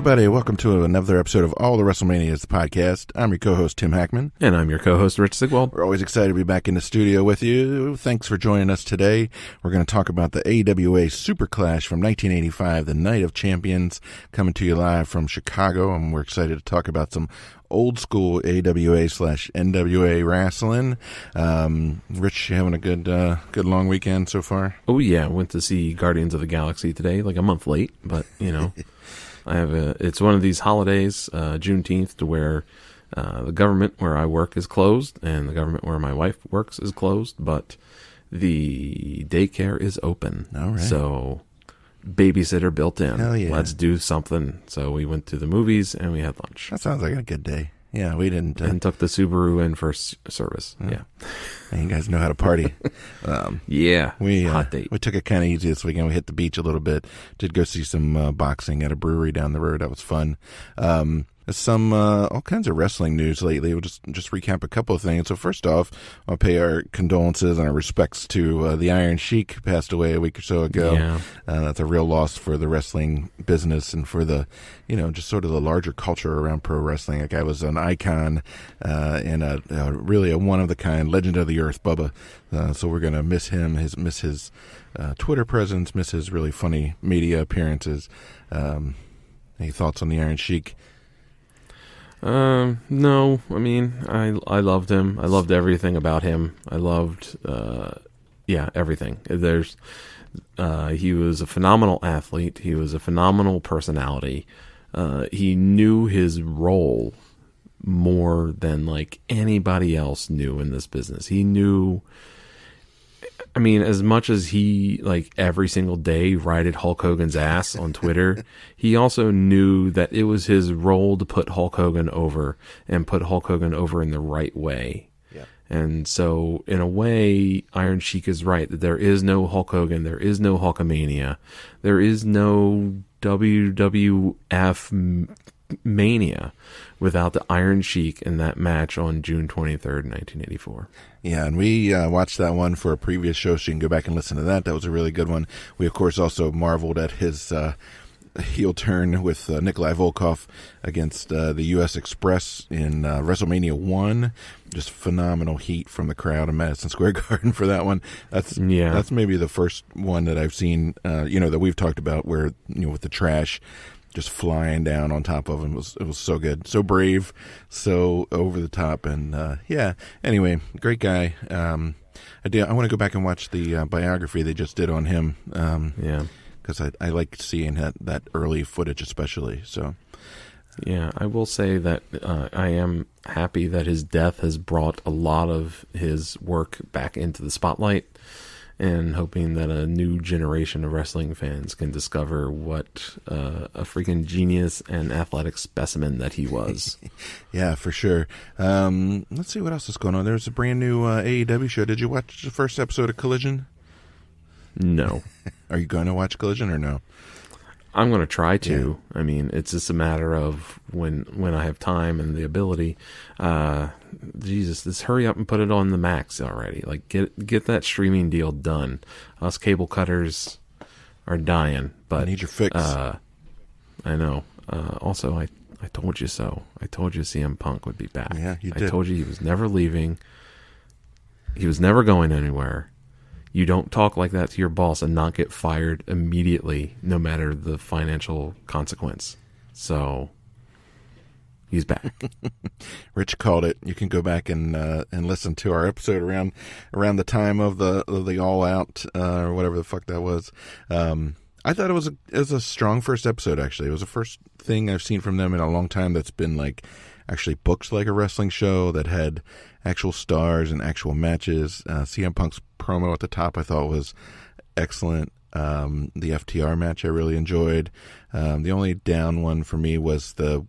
everybody. Welcome to another episode of All the WrestleManias, the podcast. I'm your co-host, Tim Hackman. And I'm your co-host, Rich Sigwald. We're always excited to be back in the studio with you. Thanks for joining us today. We're going to talk about the AWA SuperClash from 1985, the Night of Champions, coming to you live from Chicago. And we're excited to talk about some old school AWA/NWA wrestling. Rich, you having a good long weekend so far? Oh yeah, went to see Guardians of the Galaxy today, like a month late, but you know, it's one of these holidays, Juneteenth, to where the government where I work is closed and the government where my wife works is closed, but the daycare is open. All right. So babysitter built in. Hell yeah. Let's do something. So we went to the movies and we had lunch. That sounds like a good day. Yeah, we didn't. And took the Subaru in for service. Yeah. And you guys know how to party. Yeah. Hot date. We took it kind of easy this weekend. We hit the beach a little bit. Did go see some boxing at a brewery down the road. That was fun. Some all kinds of wrestling news lately. We'll just recap a couple of things. So first off, I'll pay our condolences and our respects to the Iron Sheik, who passed away a week or so ago. Yeah. That's a real loss for the wrestling business and for the, just sort of the larger culture around pro wrestling. That guy was an icon and really a one-of-the-kind legend of the earth, Bubba. So we're going to miss him, miss his Twitter presence, miss his really funny media appearances. Any thoughts on the Iron Sheik? No, I mean, I loved him. I loved everything about him. I loved, everything. He was a phenomenal athlete. He was a phenomenal personality. He knew his role more than like anybody else knew in this business. He knew, I mean, as much as he, like, every single day righted Hulk Hogan's ass on Twitter, he also knew that it was his role to put Hulk Hogan over and put Hulk Hogan over in the right way. Yeah. And so, in a way, Iron Sheik is right that there is no Hulk Hogan, there is no Hulkamania, there is no WWF Mania without the Iron Sheik in that match on June 23rd, 1984. Yeah, and we watched that one for a previous show, so you can go back and listen to that. That was a really good one. We, of course, also marveled at his heel turn with Nikolai Volkov against the U.S. Express in WrestleMania 1. Just phenomenal heat from the crowd in Madison Square Garden for that one. That's maybe the first one that I've seen, that we've talked about where, with the trash just flying down on top of him. It was so good, so brave, so over the top, and anyway, great guy. I want to go back and watch the biography they just did on him. Because I like seeing that early footage, especially. So yeah, I will say that I am happy that his death has brought a lot of his work back into the spotlight, and hoping that a new generation of wrestling fans can discover what a freaking genius and athletic specimen that he was. Yeah, for sure. Let's see what else is going on. There's a brand new AEW show. Did you watch the first episode of Collision? No. Are you going to watch Collision or no? I'm going to try to. Yeah. I mean, it's just a matter of when I have time and the ability. Jesus, just hurry up and put it on the Max already. Like, get that streaming deal done. Us cable cutters are dying. But I need your fix. I know. Also, I told you so. I told you CM Punk would be back. Yeah, you did. I told you he was never leaving. He was never going anywhere. You don't talk like that to your boss and not get fired immediately, no matter the financial consequence. So, he's back. Rich called it. You can go back and listen to our episode around the time of the All Out or whatever the fuck that was. I thought it was a strong first episode. Actually, it was the first thing I've seen from them in a long time that's been like actually booked like a wrestling show that had actual stars and actual matches. CM Punk's promo at the top I thought was excellent. The FTR match I really enjoyed. The only down one for me was there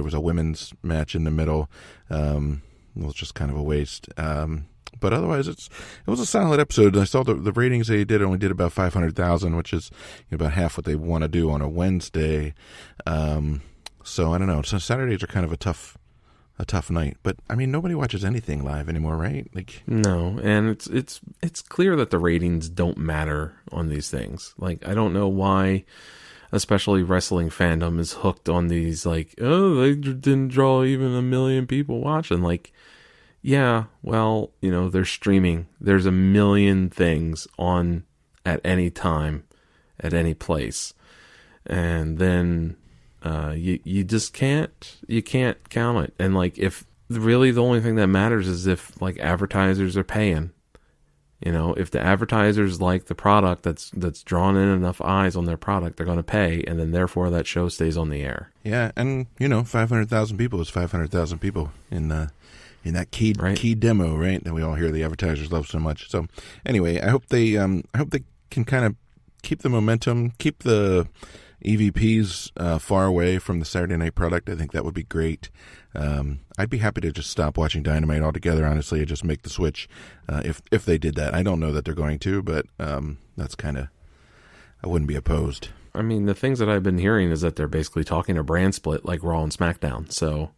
was a women's match in the middle. It was just kind of a waste. But otherwise, it was a solid episode. I saw the ratings they did only did about 500,000, which is about half what they want to do on a Wednesday. So I don't know. So Saturdays are kind of a tough night. But I mean, nobody watches anything live anymore, right? Like, no, and it's clear that the ratings don't matter on these things. Like, I don't know why. especially wrestling fandom, is hooked on these, like, oh, they didn't draw even 1 million people watching. Like, yeah, well, they're streaming. There's 1 million things on at any time, at any place. And then you just can't count it. And like, if really the only thing that matters is if like advertisers are paying, if the advertisers like the product that's drawn in enough eyes on their product, they're going to pay, and then therefore that show stays on the air. Yeah, and 500,000 people is 500,000 people in that key demo, right? That we all hear the advertisers love so much. So anyway, I hope they can kind of keep the momentum, keep the EVPs far away from the Saturday night product. I think that would be great. I'd be happy to just stop watching Dynamite altogether, honestly, and just make the switch if they did that. I don't know that they're going to, but that's kind of, I wouldn't be opposed. I mean, the things that I've been hearing is that they're basically talking a brand split like Raw and SmackDown, so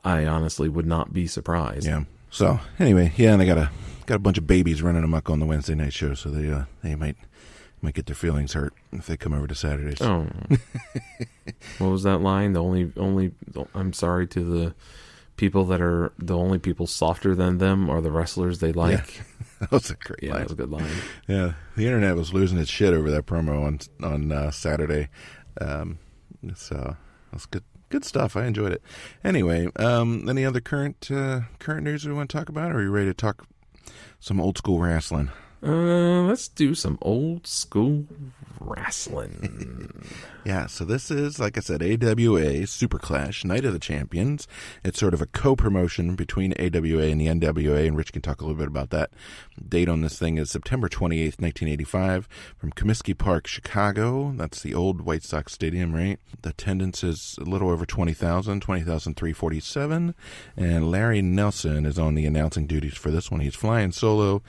I honestly would not be surprised. Yeah. So anyway, yeah, and they got a bunch of babies running amok on the Wednesday night show, so they might get their feelings hurt if they come over to Saturdays. Oh, what was that line? The only I'm sorry to the people that are the only people softer than them are the wrestlers they like. Yeah. That was a great line. That was a good line. Yeah, the internet was losing its shit over that promo on Saturday. So that's good stuff. I enjoyed it. Anyway, any other current news we want to talk about, or are you ready to talk some old school wrestling? Let's do some old school wrestling. Yeah, so this is, like I said, AWA SuperClash, Night of the Champions. It's sort of a co-promotion between AWA and the NWA, and Rich can talk a little bit about that. Date on this thing is September 28th, 1985, from Comiskey Park, Chicago. That's the old White Sox Stadium, right? The attendance is a little over 20,347, and Larry Nelson is on the announcing duties for this one. He's flying solo.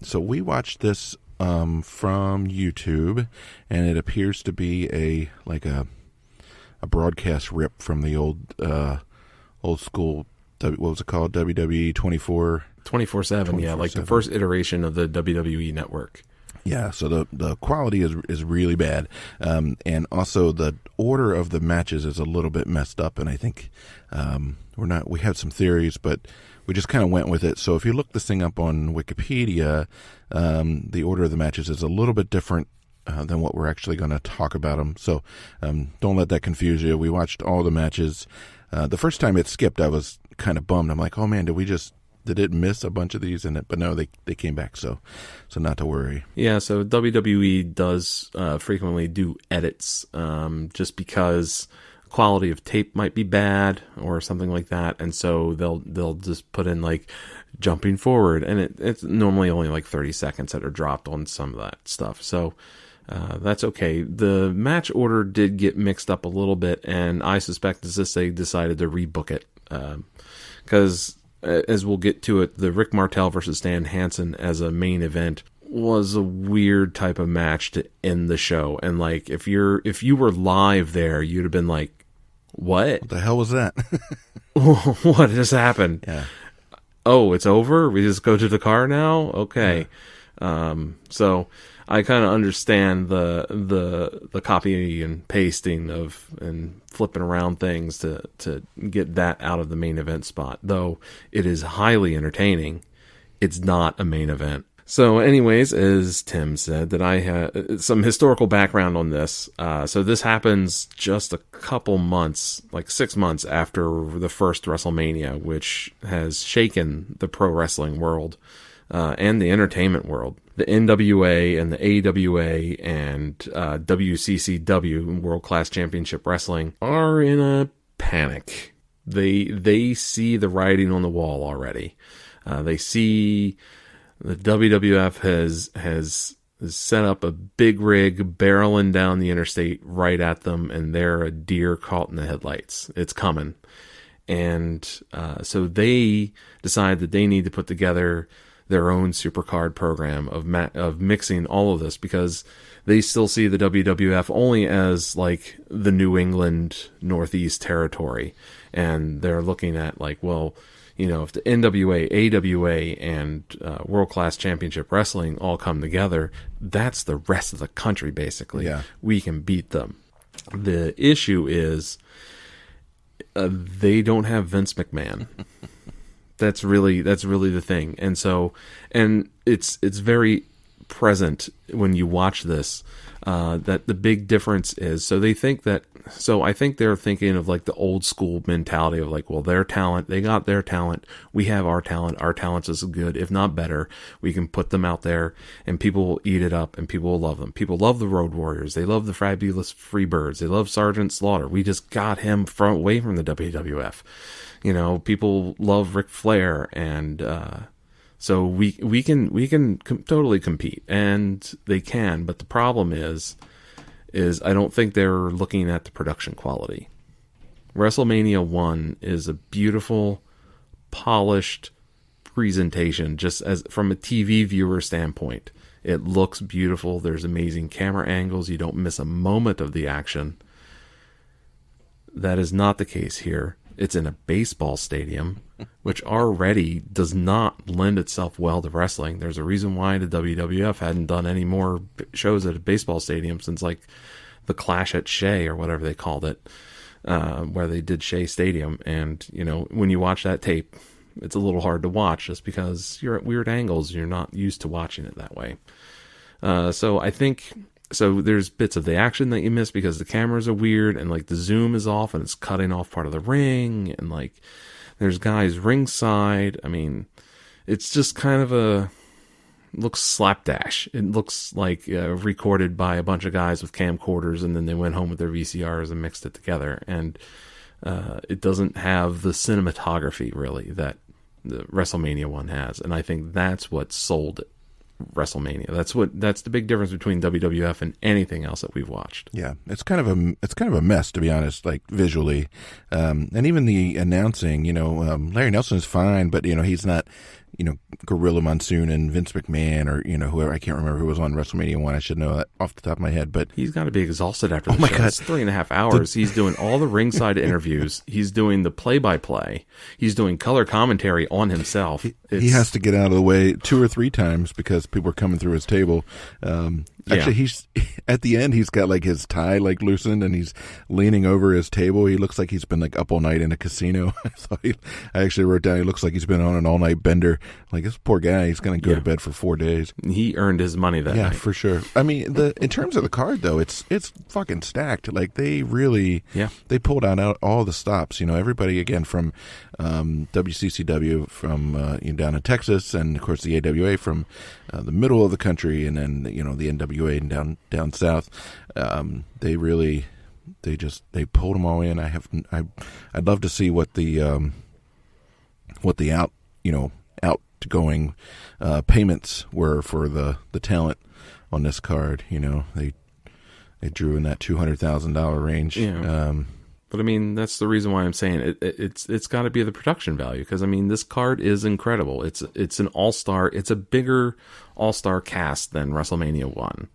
So we watched this from YouTube, and it appears to be a broadcast rip from the old school, what was it called, WWE 24/7, yeah, like the first iteration of the WWE network. Yeah, so the quality is really bad, and also the order of the matches is a little bit messed up, and I think we had some theories, but we just kind of went with it. So if you look this thing up on Wikipedia, the order of the matches is a little bit different than what we're actually going to talk about them. So don't let that confuse you. We watched all the matches. The first time it skipped, I was kind of bummed. I'm like, oh man, did it miss a bunch of these in it? But no, they came back, so not to worry. Yeah, so WWE does frequently do edits just because quality of tape might be bad or something like that, and so they'll just put in like jumping forward, and it's normally only like 30 seconds that are dropped on some of that stuff, so that's okay. The match order did get mixed up a little bit, and I suspect it's just they decided to rebook it because as we'll get to it, the Rick Martel versus Stan Hansen as a main event was a weird type of match to end the show, and like if you were live there, you'd have been like, what the hell was that? What just happened? Yeah. Oh, it's over? We just go to the car now? Okay. Yeah. So I kind of understand the copy and pasting and flipping around things to get that out of the main event spot. Though it is highly entertaining, it's not a main event. So anyways, as Tim said, that I had some historical background on this. So this happens just a couple months, like 6 months after the first WrestleMania, which has shaken the pro wrestling world and the entertainment world. The NWA and the AWA and WCCW, World Class Championship Wrestling, are in a panic. They see the writing on the wall already. They see the WWF has set up a big rig barreling down the interstate right at them, and they're a deer caught in the headlights. It's coming. And so they decide that they need to put together their own supercard program of mixing all of this, because they still see the WWF only as like the New England Northeast territory. And they're looking at like, well, if the NWA, AWA, and World Class Championship Wrestling all come together, that's the rest of the country, basically. Yeah. We can beat them. The issue is they don't have Vince McMahon. That's really the thing. And it's very present when you watch this, that the big difference is, I think they're thinking of like the old school mentality of like, well, their talent, they got their talent, we have our talent's as good, if not better, we can put them out there and people will eat it up and people will love them. People love the Road Warriors, they love the Fabulous Freebirds, they love Sgt Slaughter. We just got him away from the WWF. People love Ric Flair, and so we can totally compete, and they can. But the problem is I don't think they're looking at the production quality. WrestleMania 1 is a beautiful, polished presentation, just as from a TV viewer standpoint. It looks beautiful. There's amazing camera angles. You don't miss a moment of the action. That is not the case here. It's in a baseball stadium, which already does not lend itself well to wrestling. There's a reason why the WWF hadn't done any more shows at a baseball stadium since like the Clash at Shea or whatever they called it, where they did Shea Stadium. And, when you watch that tape, it's a little hard to watch just because you're at weird angles. You're not used to watching it that way. So there's bits of the action that you miss because the cameras are weird and like the zoom is off and it's cutting off part of the ring, and like there's guys ringside. I mean, it's just kind of looks slapdash. It looks like recorded by a bunch of guys with camcorders and then they went home with their VCRs and mixed it together. And it doesn't have the cinematography really that the WrestleMania one has. And I think that's what sold it. WrestleMania. That's the big difference between WWF and anything else that we've watched. Yeah, it's kind of a mess, to be honest, like visually, and even the announcing. Larry Nelson is fine, but he's not Gorilla Monsoon and Vince McMahon or whoever. I can't remember who was on WrestleMania 1. I should know that off the top of my head, but he's got to be exhausted after the show. God. It's 3.5 hours. He's doing all the ringside interviews. He's doing the play-by-play. He's doing color commentary on himself. He has to get out of the way 2 or 3 times because people are coming through his table. Actually, he's at the end. He's got like his tie like loosened, and he's leaning over his table. He looks like he's been like up all night in a casino. I actually wrote down he looks like he's been on an all night bender. Like this poor guy, he's going to go to bed for 4 days. He earned his money that night. Yeah, for sure. I mean, in terms of the card though, it's fucking stacked. Like they really, they pulled out all the stops. Everybody again from WCCW from down in Texas, and of course the AWA from the middle of the country, and then the NWA and down south. They pulled them all in. I'd love to see what the outgoing payments were for the talent on this card. They drew in that $200,000 range. Yeah. But I mean, that's the reason why I'm saying it's got to be the production value, because I mean, this card is incredible. It's an all-star. It's a bigger all-star cast than WrestleMania 1.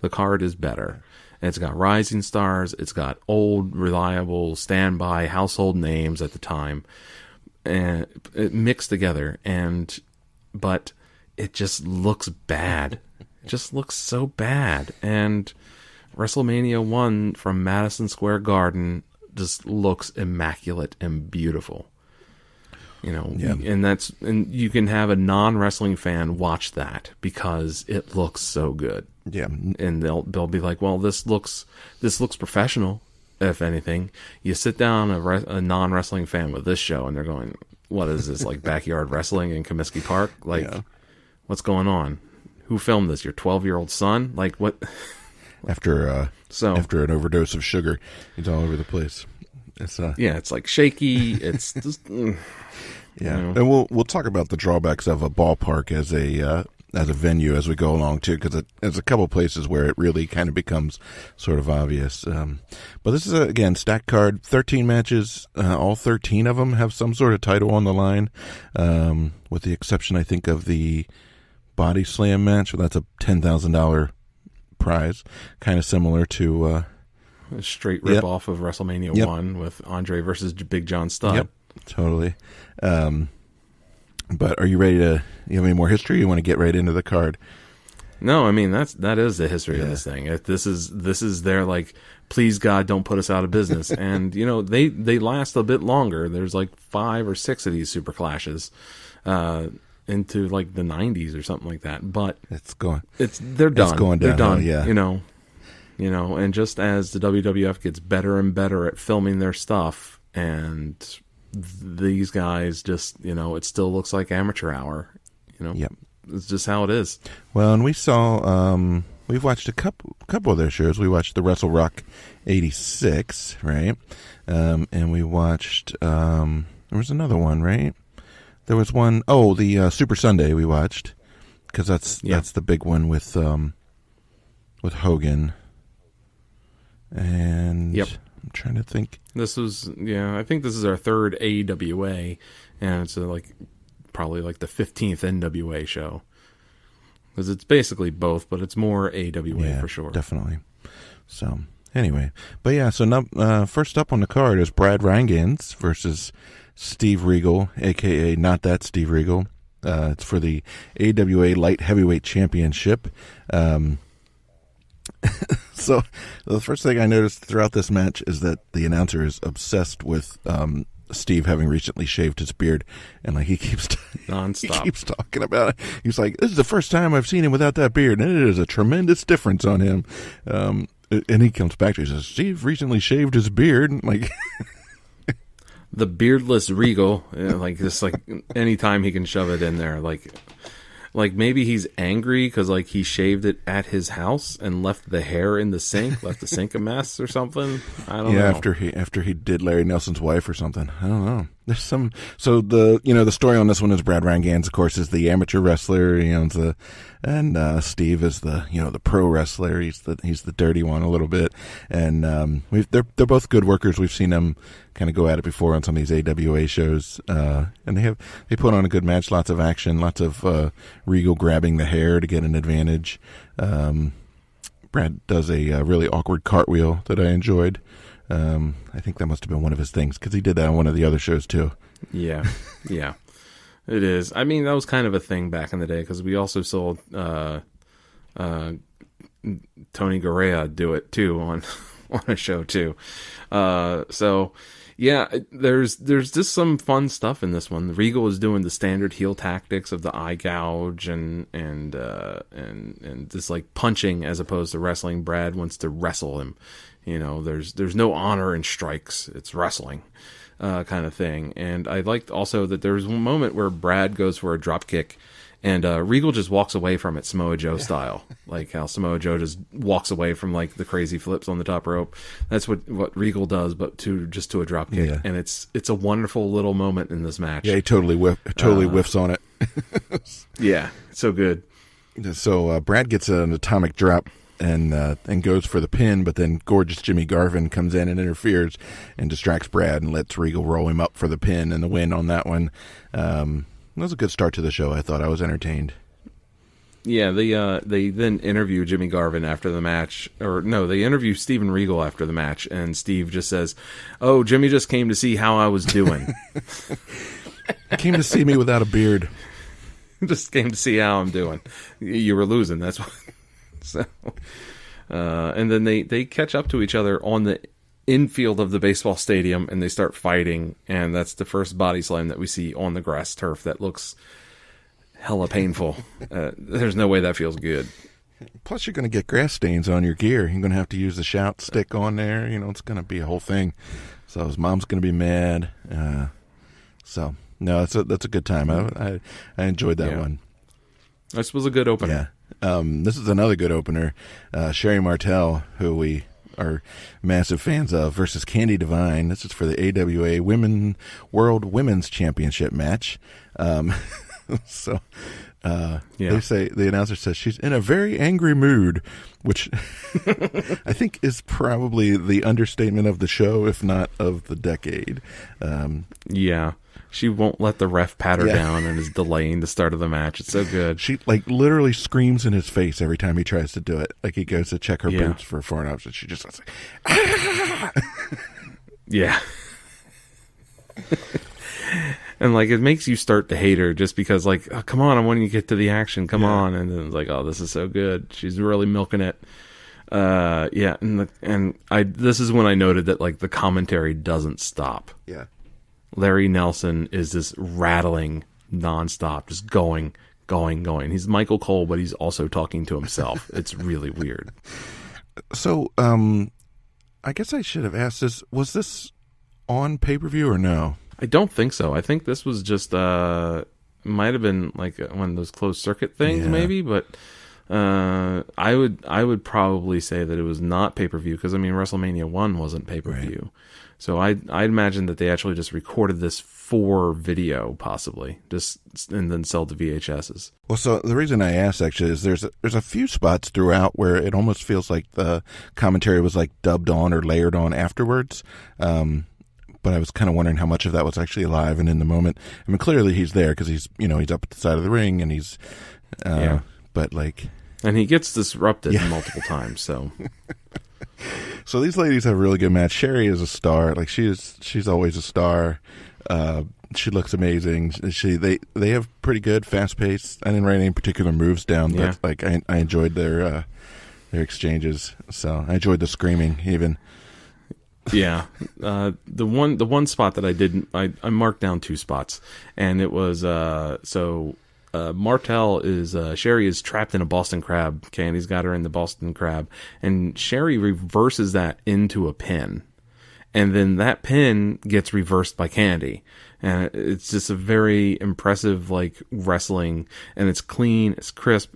The card is better. And it's got rising stars. It's got old, reliable, standby, household names at the time, and it mixed together. But it just looks bad. It just looks so bad. And WrestleMania 1 from Madison Square Garden just looks immaculate and beautiful. And you can have a non-wrestling fan watch that because it looks so good. Yeah. And they'll be like, well, this looks professional, if anything. You sit down a non-wrestling fan with this show and they're going, what is this, like backyard wrestling in Comiskey Park? Like, what's going on? Who filmed this? Your 12-year-old son? Like, what? After an overdose of sugar, he's all over the place. It's like shaky. It's just and we'll talk about the drawbacks of a ballpark as a venue as we go along too, because there's a couple places where it really kind of becomes sort of obvious. But this is again stacked card, 13 matches. All 13 of them have some sort of title on the line, with the exception, I think, of the Body Slam match. That's a $10,000 prize, kind of similar to a straight rip off of WrestleMania 1 with Andre versus Big John Studd. Yep, totally. But are you ready to? You have any more history? You want to get right into the card? No, I mean that is the history of this thing. This is their like, please God, don't put us out of business. And they last a bit longer. There's like 5 or 6 of these SuperClashes into like the 90s or something like that. But they're done. It's going down. They're done. Yeah. And just as the WWF gets better and better at filming their stuff, and these guys just it still looks like amateur hour. Yep. It's just how it is. Well, and we saw, we've watched a couple of their shows. We watched the Wrestle Rock 86, right? And we watched, there was another one, right? There was one, the Super Sunday we watched, because that's the big one with Hogan. And I'm trying to think. This was, I think this is our 3rd AWA, and it's probably like the 15th NWA show, because it's basically both, but it's more AWA for sure. Definitely. So anyway, but so first up on the card is Brad Rheingans versus Steve Regal, aka Not That Steve Regal. It's for the AWA Light Heavyweight Championship. So the first thing I noticed throughout this match is that the announcer is obsessed with Steve having recently shaved his beard, and like he keeps nonstop. He keeps talking about it. He's like, "This is the first time I've seen him without that beard, and it is a tremendous difference on him." And he comes back to it, he says, "Steve recently shaved his beard." And like the beardless Regal, like just like anytime he can shove it in there, like maybe he's angry because like he shaved it at his house and left the hair in the sink, left the sink a mess or something. I don't know. After he did Larry Nelson's wife or something. I don't know. There's some. So the story on this one is Brad Rheingans, of course, is the amateur wrestler. And Steve is the pro wrestler. He's the dirty one a little bit. And they're both good workers. We've seen them kind of go at it before on some of these AWA shows. And they put on a good match. Lots of action. Lots of Regal grabbing the hair to get an advantage. Brad does a really awkward cartwheel that I enjoyed. I think that must have been one of his things, because he did that on one of the other shows too. Yeah, it is. I mean, that was kind of a thing back in the day, because we also saw Tony Garea do it too on a show too. So yeah, there's just some fun stuff in this one. Regal is doing the standard heel tactics of the eye gouge and just like punching as opposed to wrestling. Brad wants to wrestle him. There's no honor in strikes. It's wrestling, kind of thing. And I liked also that there's one moment where Brad goes for a drop kick, and Regal just walks away from it, Samoa Joe style, like how Samoa Joe just walks away from like the crazy flips on the top rope. That's what Regal does, but to a drop kick, and it's a wonderful little moment in this match. Yeah, he totally whiffs on it. Yeah, so good. So Brad gets an atomic drop and goes for the pin, but then gorgeous Jimmy Garvin comes in and interferes and distracts Brad and lets Regal roll him up for the pin and the win on that one. That was a good start to the show. I thought I was entertained. Yeah, they then interview Jimmy Garvin after the match, or no, they interview Steven Regal after the match, and Steve just says, "Oh, Jimmy just came to see how I was doing." Came to see me without a beard. Just came to see how I'm doing. You were losing, that's what. So, and then they catch up to each other on the infield of the baseball stadium, and they start fighting, and that's the first body slam that we see on the grass turf. That looks hella painful. There's no way that feels good. Plus, you're going to get grass stains on your gear. You're going to have to use the shout stick on there. It's going to be a whole thing. So his mom's going to be mad. So no, that's a good time. I enjoyed that one. This was a good opener. Yeah. This is another good opener. Sherri Martel, who we are massive fans of, versus Candi Divine. This is for the AWA World Women's Championship match. So they say, the announcer says she's in a very angry mood, which I think is probably the understatement of the show, if not of the decade. Yeah. She won't let the ref pat her down and is delaying the start of the match. It's so good. She literally screams in his face every time he tries to do it. Like he goes to check her boots for a foreign option. She just goes like, ah! Yeah. And like it makes you start to hate her just because like, oh, come on, I want you to get to the action, come on. And then it's like, oh, this is so good. She's really milking it. This is when I noted that like the commentary doesn't stop. Yeah. Larry Nelson is just rattling nonstop, just going. He's Michael Cole, but he's also talking to himself. It's really weird. So, I guess I should have asked this. Was this on pay-per-view or no? I don't think so. I think this was just might have been like one of those closed circuit things, maybe. But I would probably say that it was not pay-per-view because I mean WrestleMania 1 wasn't pay-per-view. Right. So I'd imagine that they actually just recorded this for video, possibly, and then sell the VHSs. Well, so the reason I asked actually is there's a few spots throughout where it almost feels like the commentary was like dubbed on or layered on afterwards. But I was kind of wondering how much of that was actually live and in the moment. I mean, clearly he's there because he's up at the side of the ring and he's, but like, and he gets disrupted multiple times. So, so these ladies have a really good match. Sherri is a star. Like she's always a star. She looks amazing. They have pretty good fast pace. I didn't write any particular moves down, but like I enjoyed their exchanges. So I enjoyed the screaming even. Yeah, the one spot that I didn't, I marked down 2 spots, and it was Martel is Sherri is trapped in a Boston Crab. Candy's got her in the Boston Crab, and Sherri reverses that into a pin, and then that pin gets reversed by Candi, and it's just a very impressive like wrestling, and it's clean, it's crisp.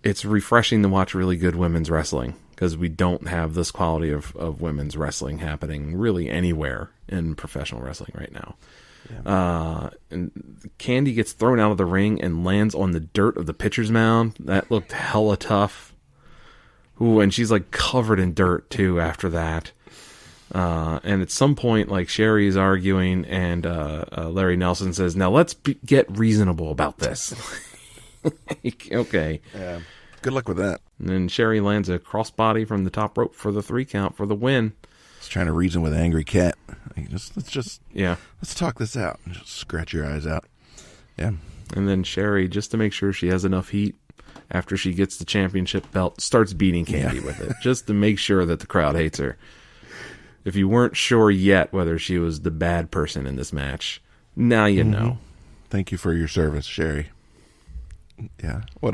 It's refreshing to watch really good women's wrestling. Because we don't have this quality of women's wrestling happening really anywhere in professional wrestling right now. Yeah. And Candi gets thrown out of the ring and lands on the dirt of the pitcher's mound. That looked hella tough. Ooh, and she's like covered in dirt too after that. And at some point, like Sherri is arguing, and Larry Nelson says, "Now let's get reasonable about this." Okay. Yeah. Good luck with that. And then Sherri lands a crossbody from the top rope for the 3 count for the win. He's trying to reason with an angry cat. Let's talk this out. Just scratch your eyes out. Yeah. And then Sherri, just to make sure she has enough heat after she gets the championship belt, starts beating Candi with it, just to make sure that the crowd hates her. If you weren't sure yet whether she was the bad person in this match, now you know. Thank you for your service, Sherri. Yeah. What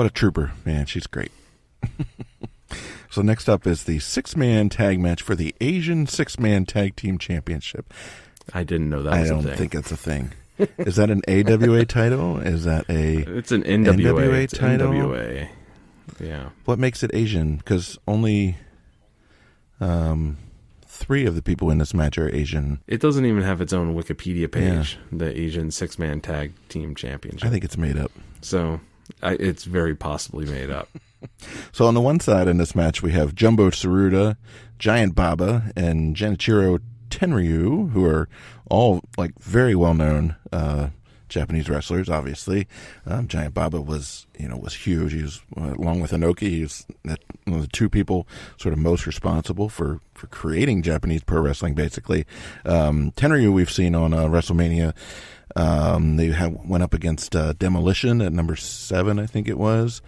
a trooper, man. She's great. So next up is the 6-man tag match for the Asian 6-man tag team championship. I didn't know that was a thing. I don't think it's a thing. Is that an AWA title? Is that It's an NWA title? NWA. Yeah. What makes it Asian? Because only 3 of the people in this match are Asian. It doesn't even have its own Wikipedia page, the Asian 6-man tag team championship. I think it's made up. So it's very possibly made up. So on the one side in this match, we have Jumbo Tsuruta, Giant Baba, and Genichiro Tenryu, who are all like very well-known Japanese wrestlers, obviously. Giant Baba was huge. He was, along with Inoki, he was one of the 2 people sort of most responsible for creating Japanese pro wrestling, basically. Tenryu we've seen on WrestleMania. They went up against Demolition at number 7, I think it was.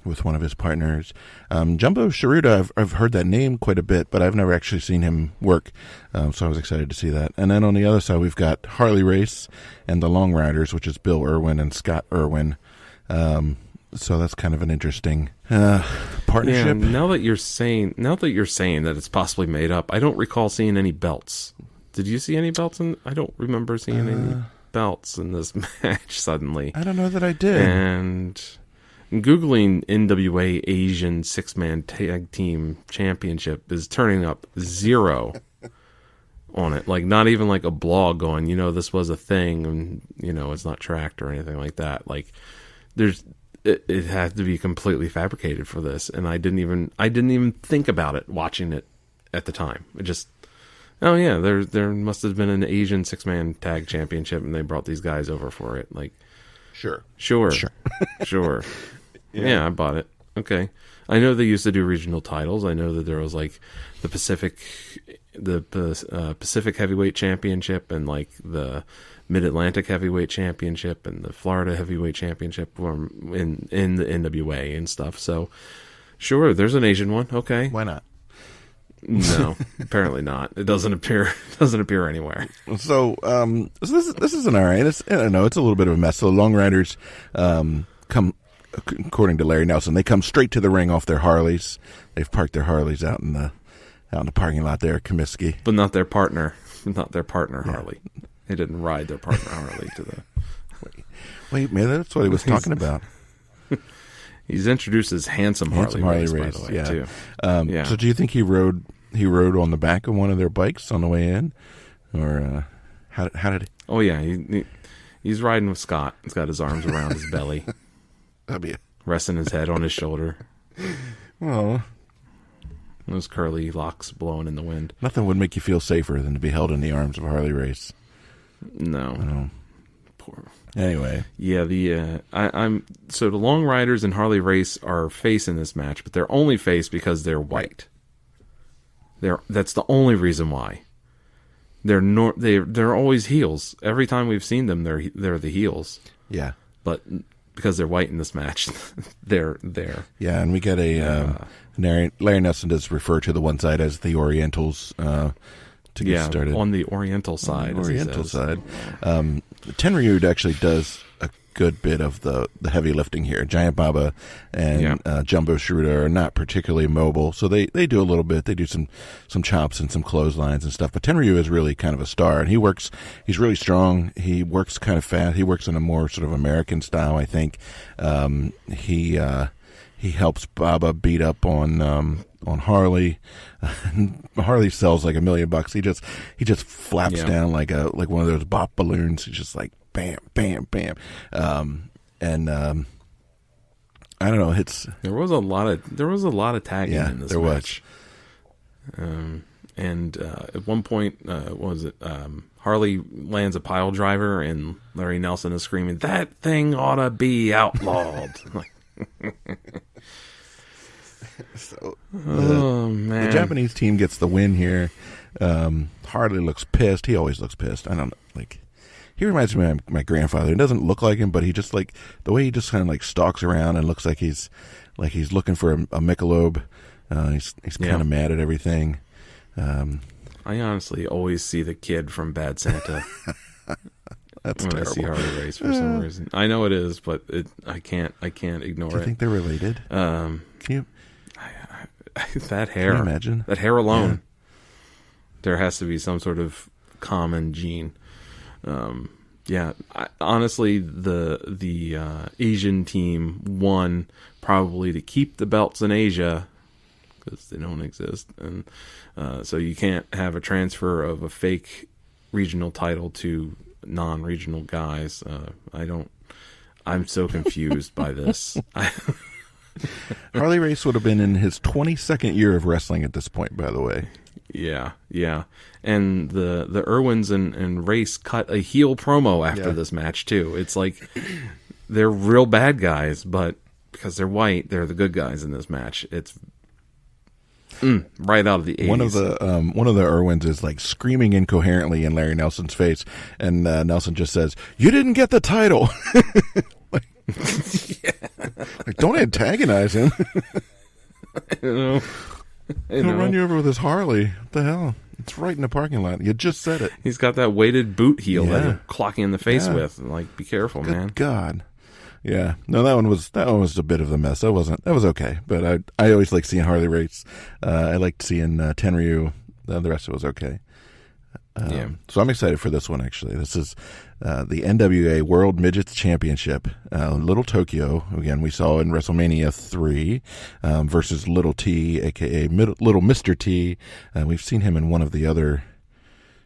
With one of his partners. Jumbo Tsuruta, I've heard that name quite a bit, but I've never actually seen him work. So I was excited to see that. And then on the other side, we've got Harley Race and the Long Riders, which is Bill Irwin and Scott Irwin. So that's kind of an interesting partnership. Yeah, now that you're saying that it's possibly made up, I don't recall seeing any belts. Did you see any belts? I don't remember seeing any belts in this match suddenly. I don't know that I did. And Googling NWA Asian 6-man tag team championship is turning up 0 on it. Like, not even like a blog going, this was a thing and, it's not tracked or anything like that. Like, it had to be completely fabricated for this. And I didn't even think about it watching it at the time. It just, oh yeah, there must have been an Asian 6-man tag championship and they brought these guys over for it. Like, Sure. Yeah, I bought it. Okay. I know they used to do regional titles. I know that there was like the Pacific Heavyweight Championship and like the Mid-Atlantic Heavyweight Championship and the Florida Heavyweight Championship in the NWA and stuff. So sure, there's an Asian one. Okay, Why not? No, apparently not. It doesn't appear anywhere. So this isn't all right. I don't know. It's a little bit of a mess. So the Long Riders come, according to Larry Nelson, they come straight to the ring off their Harleys. They've parked their Harleys out in the parking lot there at Comiskey. But not their partner. Not their partner Harley. They didn't ride their partner Harley to the. Wait, man, that's what he was talking about. He's introduced as Handsome Harley race, by the way, too. So do you think he rode on the back of one of their bikes on the way in, or how did he? Oh yeah, he's riding with Scott. He's got his arms around his belly, resting his head on his shoulder. Oh, those curly locks blowing in the wind. Nothing would make you feel safer than to be held in the arms of Harley Race. No. Poor. Anyway, yeah. So the Long Riders and Harley Race are face in this match, but they're only face because they're white. That's the only reason why. They're always heels. Every time we've seen them, they're the heels. Yeah, but because they're white in this match, they're there. Yeah, and we get Larry Nelson does refer to the one side as the Orientals to get started. On the Oriental side. Tenryu actually does a good bit of the heavy lifting here. Giant Baba and Jumbo Shruta are not particularly mobile, so they do a little bit. They do some chops and some clotheslines and stuff. But Tenryu is really kind of a star, and he's really strong. He works kind of fast. He works in a more sort of American style, I think. He helps Baba beat up on Harley. Harley sells like $1 million. He just flaps down like one of those bop balloons. He's just like bam, bam, bam. I don't know. There was a lot of tagging in this match. And at one point, Harley lands a pile driver, and Larry Nelson is screaming, "That thing ought to be outlawed!" So man, the Japanese team gets the win here. Harley looks pissed. He always looks pissed. I don't know, he reminds me of my grandfather. He doesn't look like him, but he just the way he just kind of stalks around and looks like he's looking for a Michelob. He's kind of mad at everything. I honestly always see the kid from Bad Santa. That's when terrible. I see Harley Race for some reason. I know it is, but I can't ignore it. Do you think they're related? Can you? That hair. Can you imagine? That hair alone. There has to be some sort of common gene. Honestly, the Asian team won probably to keep the belts in Asia because they don't exist, and so you can't have a transfer of a fake regional title to non-regional guys. I'm so confused by this. Harley Race would have been in his 22nd year of wrestling at this point, by the way. Yeah. And the Irwins and Race cut a heel promo after this match, too. It's like they're real bad guys, but because they're white, they're the good guys in this match. It's right out of the 80s. One of the Irwins is screaming incoherently in Larry Nelson's face, and Nelson just says, "You didn't get the title." Don't antagonize him. I know. He'll run you over with his Harley. What the hell? It's right in the parking lot. You just said it. He's got that weighted boot heel that he'll clock you in the face with. Be careful, man. God. Yeah. No, that one was a bit of a mess. That was okay. But I always like seeing Harley Race. I liked seeing Tenryu. The rest of it was okay. So I'm excited for this one, actually. This is the NWA World Midgets Championship. Little Tokyo, again, we saw in WrestleMania 3 versus Little T, a.k.a. Little Mr. T. We've seen him in one of the other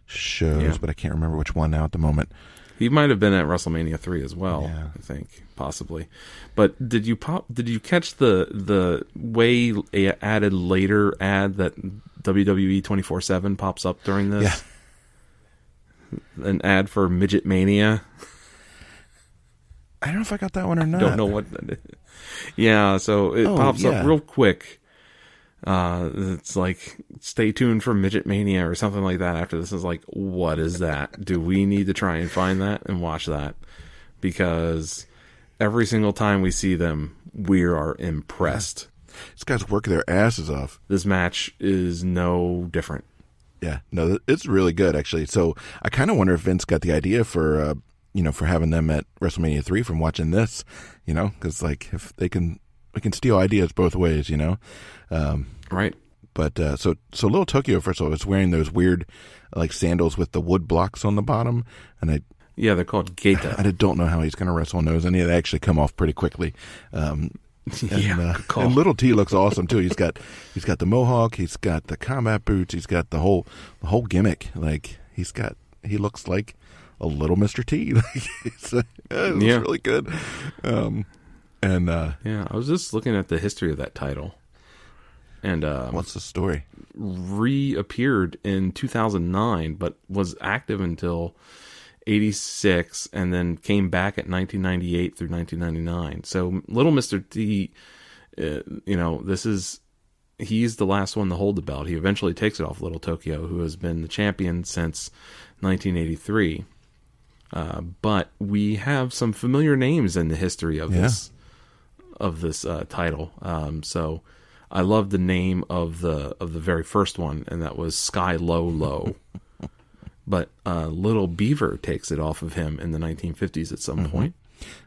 shows, but I can't remember which one now at the moment. He might have been at WrestleMania 3 as well, I think, possibly. But did you catch the way added later ad that WWE 24/7 pops up during this? Yeah. An ad for Midget Mania. I don't know if I got that one or not. Don't know what that is. Yeah, so it pops up real quick. It's like, stay tuned for Midget Mania or something like that after this. Is like, what is that? Do we need to try and find that and watch that? Because every single time we see them, we are impressed. These guys work their asses off. This match is no different. Yeah, no, it's really good, actually. So I kind of wonder if Vince got the idea for, for having them at WrestleMania 3 from watching this, because, like, if we can steal ideas both ways, Right. But, so Little Tokyo, first of all, is wearing those weird, like, sandals with the wood blocks on the bottom, and yeah, they're called Geita. I don't know how he's going to wrestle in those, and they actually come off pretty quickly. And Little T looks awesome too. He's got the mohawk, he's got the combat boots, he's got the whole gimmick. Like he looks like a little Mr. T. Like it's really good. I was just looking at the history of that title, and what's the story? Reappeared in 2009, but was active until 86, and then came back at 1998 through 1999. So Little Mr. T, he's the last one to hold the belt. He eventually takes it off Little Tokyo, who has been the champion since 1983. But we have some familiar names in the history of this title. So I love the name of the very first one, and that was Sky Low Low. But Little Beaver takes it off of him in the 1950s at some point.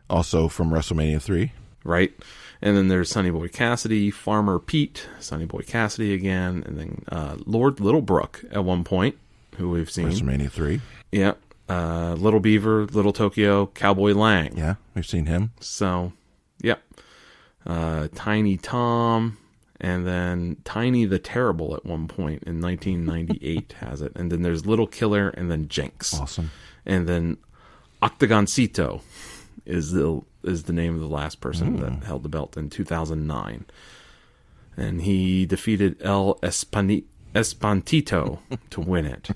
Also from WrestleMania 3. Right. And then there's Sonny Boy Cassidy, Farmer Pete, Sonny Boy Cassidy again, and then Lord Littlebrook at one point, who we've seen. WrestleMania 3. Yeah. Little Beaver, Little Tokyo, Cowboy Lang. Yeah, we've seen him. So, yeah. Tiny Tom. And then Tiny the Terrible at one point in 1998 has it. And then there's Little Killer and then Jenks. Awesome. And then Octagoncito is the name of the last person that held the belt in 2009. And he defeated El Espantito to win it.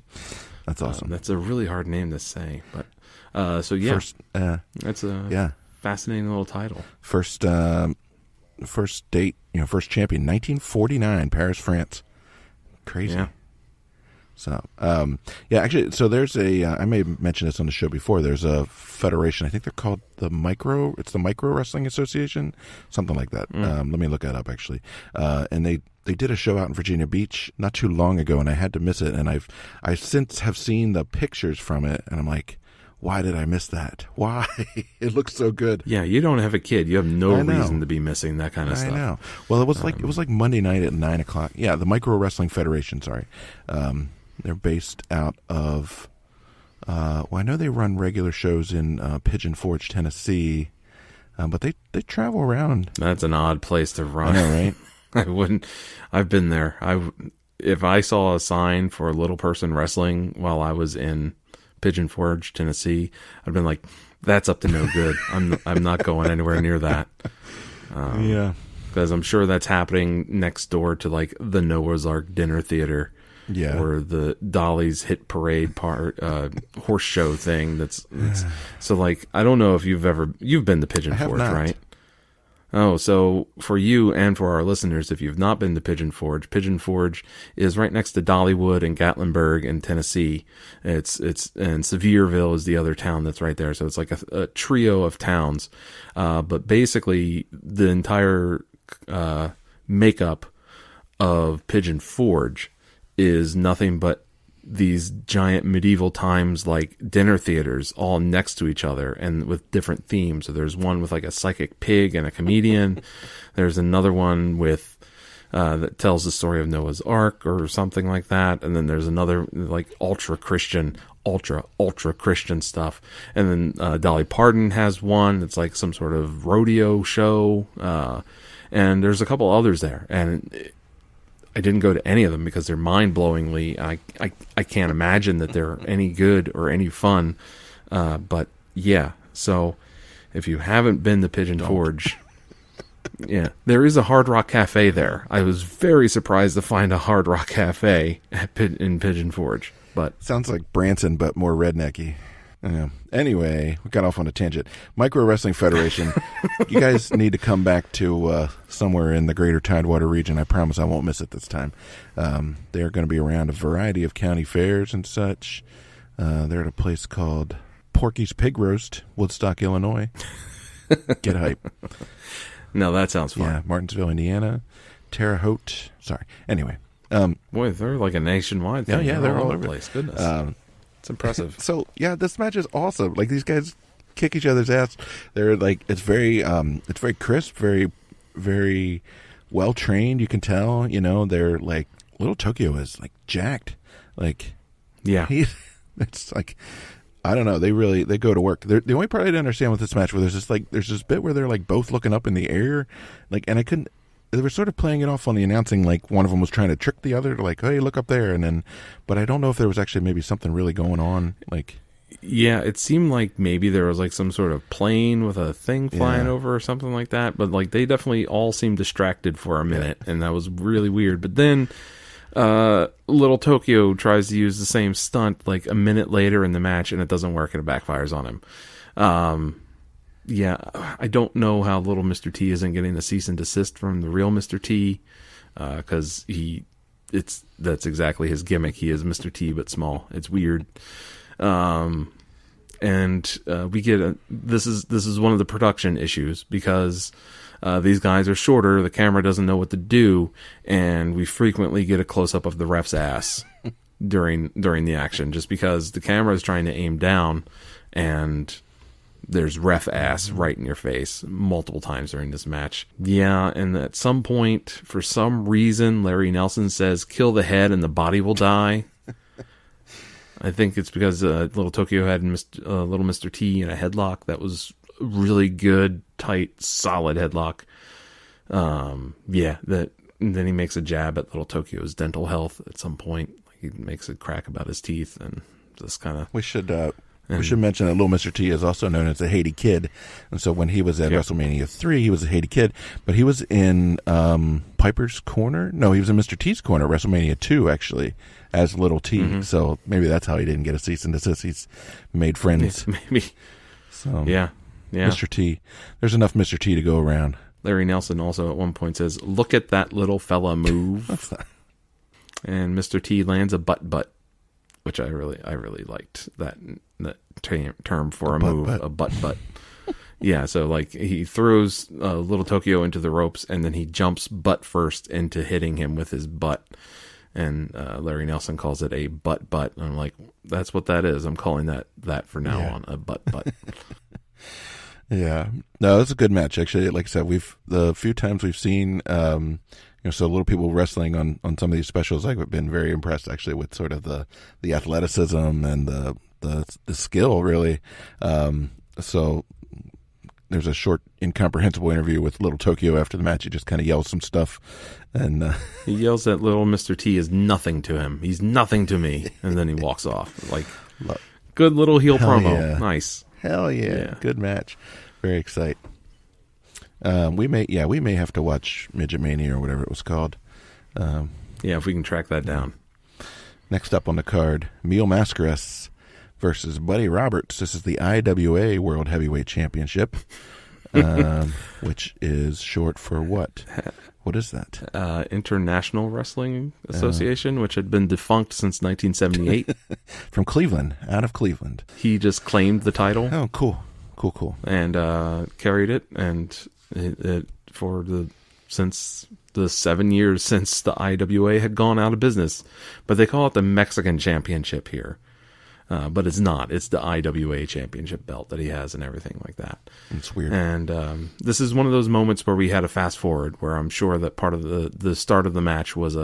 That's awesome. That's a really hard name to say. But that's a fascinating little title. First date, first champion, 1949, Paris, France. Crazy. Yeah. So, actually, so there's I may have mentioned this on the show before. There's a federation. I think they're called the Micro Wrestling Association, something like that. Let me look that up, actually. And they did a show out in Virginia Beach not too long ago, and I had to miss it. And I since have seen the pictures from it, and I'm like, why did I miss that? Why? It looks so good. Yeah, you don't have a kid. You have no reason to be missing that kind of stuff. I know. Well, it was like Monday night at 9:00. Yeah, the Micro Wrestling Federation. Sorry, they're based out of. I know they run regular shows in Pigeon Forge, Tennessee, but they travel around. That's an odd place to run. I know, right? I wouldn't. I've been there. If I saw a sign for Little Person Wrestling while I was in Pigeon Forge, Tennessee, I'd been like, that's up to no good. I'm not going anywhere near that. Because I'm sure that's happening next door to like the Noah's Ark Dinner Theater, or the Dolly's Hit Parade horse show thing. That's so like, I don't know if you've been to Pigeon Forge, right? Oh, so for you and for our listeners, if you've not been to Pigeon Forge is right next to Dollywood and Gatlinburg in Tennessee. And Sevierville is the other town that's right there. So it's like a trio of towns. But basically the entire makeup of Pigeon Forge is nothing but these giant medieval times like dinner theaters all next to each other and with different themes. So there's one with like a psychic pig and a comedian. There's another one with that tells the story of Noah's Ark or something like that. And then there's another like ultra Christian stuff. And then Dolly Parton has one that's like some sort of rodeo show. And there's a couple others there. And I didn't go to any of them because they're mind-blowingly. I can't imagine that they're any good or any fun. But yeah, so if you haven't been to Pigeon Forge, yeah, there is a Hard Rock Cafe there. I was very surprised to find a Hard Rock Cafe in Pigeon Forge. But sounds like Branson, but more rednecky. Yeah. Anyway, we got off on a tangent. Micro Wrestling Federation. You guys need to come back to somewhere in the greater Tidewater region. I promise I won't miss it this time. They're going to be around a variety of county fairs and such. They're at a place called Porky's Pig Roast, Woodstock, Illinois. Get hype. No, that sounds fun. Yeah, Martinsville, Indiana. Terre Haute. Sorry. Anyway. Boy, they're like a nationwide thing. Yeah, they're all over the place. Goodness. It's impressive. So, yeah, this match is awesome. Like, these guys kick each other's ass. They're like, it's very crisp, very, very well trained. You can tell, they're like, Little Tokyo is like jacked. Like, yeah. It's like, I don't know. They go to work. The only part I didn't understand with this match where there's this bit where they're like both looking up in the air. Like, and they were sort of playing it off on the announcing, like one of them was trying to trick the other, like, hey, look up there, but I don't know if there was actually maybe something really going on, like. Yeah, it seemed like maybe there was like some sort of plane with a thing flying over or something like that, but like they definitely all seemed distracted for a minute, and that was really weird. But then Little Tokyo tries to use the same stunt like a minute later in the match, and it doesn't work, and it backfires on him. Yeah, I don't know how Little Mr. T isn't getting a cease and desist from the real Mr. T, because that's exactly his gimmick. He is Mr. T but small. It's weird, and we get this is one of the production issues because these guys are shorter. The camera doesn't know what to do, and we frequently get a close up of the ref's ass during the action, just because the camera is trying to aim down and there's ref ass right in your face multiple times during this match. Yeah, and at some point, for some reason, Larry Nelson says, kill the head and the body will die. I think it's because Little Tokyo had Little Mr. T in a headlock that was really good, tight, solid headlock. And then he makes a jab at Little Tokyo's dental health at some point. He makes a crack about his teeth and just kind of... We should mention that Little Mr. T is also known as the Haiti Kid. And so when he was at WrestleMania 3, he was a Haiti Kid. But he was in Piper's Corner? No, he was in Mr. T's Corner, WrestleMania 2, actually, as Little T. Mm-hmm. So maybe that's how he didn't get a cease and desist. He's made friends. Maybe. So, yeah. Mr. T. There's enough Mr. T to go around. Larry Nelson also at one point says, look at that little fella move. And Mr. T lands a butt, which I really liked that term for a move, a butt. Yeah, so like he throws Little Tokyo into the ropes, and then he jumps butt first into hitting him with his butt. And Larry Nelson calls it a butt. And I'm like, that's what that is. I'm calling that for now on, a butt. Yeah, no, it's a good match actually. Like I said, the few times we've seen, so little people wrestling on some of these specials, I've been very impressed actually with sort of the athleticism and the skill really. So there's a short incomprehensible interview with Little Tokyo after the match. He just kind of yells some stuff, and he yells that Little Mr. T is nothing to him. He's nothing to me, and then he walks off. Like, good little heel promo. Yeah. Nice. Hell yeah. Good match. Very exciting. We may have to watch Midget Mania or whatever it was called. If we can track that down. Next up on the card, Mil Mascaras versus Buddy Roberts. This is the IWA World Heavyweight Championship, which is short for what? What is that? International Wrestling Association, which had been defunct since 1978. From Cleveland, out of Cleveland. He just claimed the title. Oh, cool. And carried it, and since the 7 years since the IWA had gone out of business. But they call it the Mexican Championship here. But it's not. It's the IWA Championship belt that he has and everything like that. It's weird. And this is one of those moments where we had a fast forward, where I'm sure that part of the start of the match was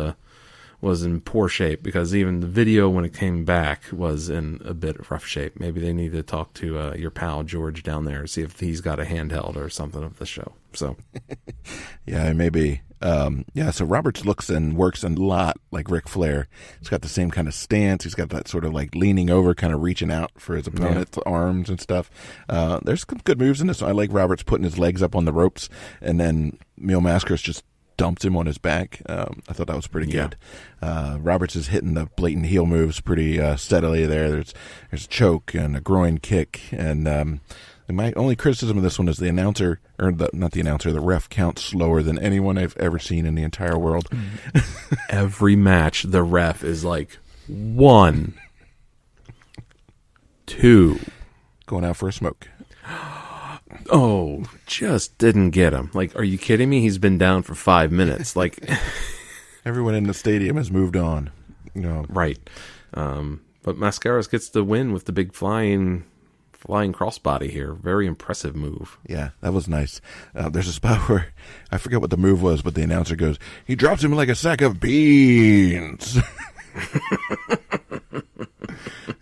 in poor shape, because even the video when it came back was in a bit of rough shape. Maybe they need to talk to your pal George down there, see if he's got a handheld or something of the show. So, yeah, maybe. So Roberts looks and works a lot like Ric Flair. He's got the same kind of stance. He's got that sort of like leaning over, kind of reaching out for his opponent's arms and stuff. There's some good moves in this. I like Roberts putting his legs up on the ropes, and then Mil Mascaras just dumps him on his back. I thought that was pretty good. Roberts is hitting the blatant heel moves pretty steadily there. There's a choke and a groin kick, and my only criticism of this one is the announcer, or not the announcer, the ref counts slower than anyone I've ever seen in the entire world. Every match, the ref is like 1, 2. Going out for a smoke. Oh, just didn't get him. Like, are you kidding me? He's been down for 5 minutes. Like, everyone in the stadium has moved on. Right. But Mascaras gets the win with the big flying crossbody here. Very impressive move. Yeah, that was nice. There's a spot where I forget what the move was, but the announcer goes, he drops him like a sack of beans.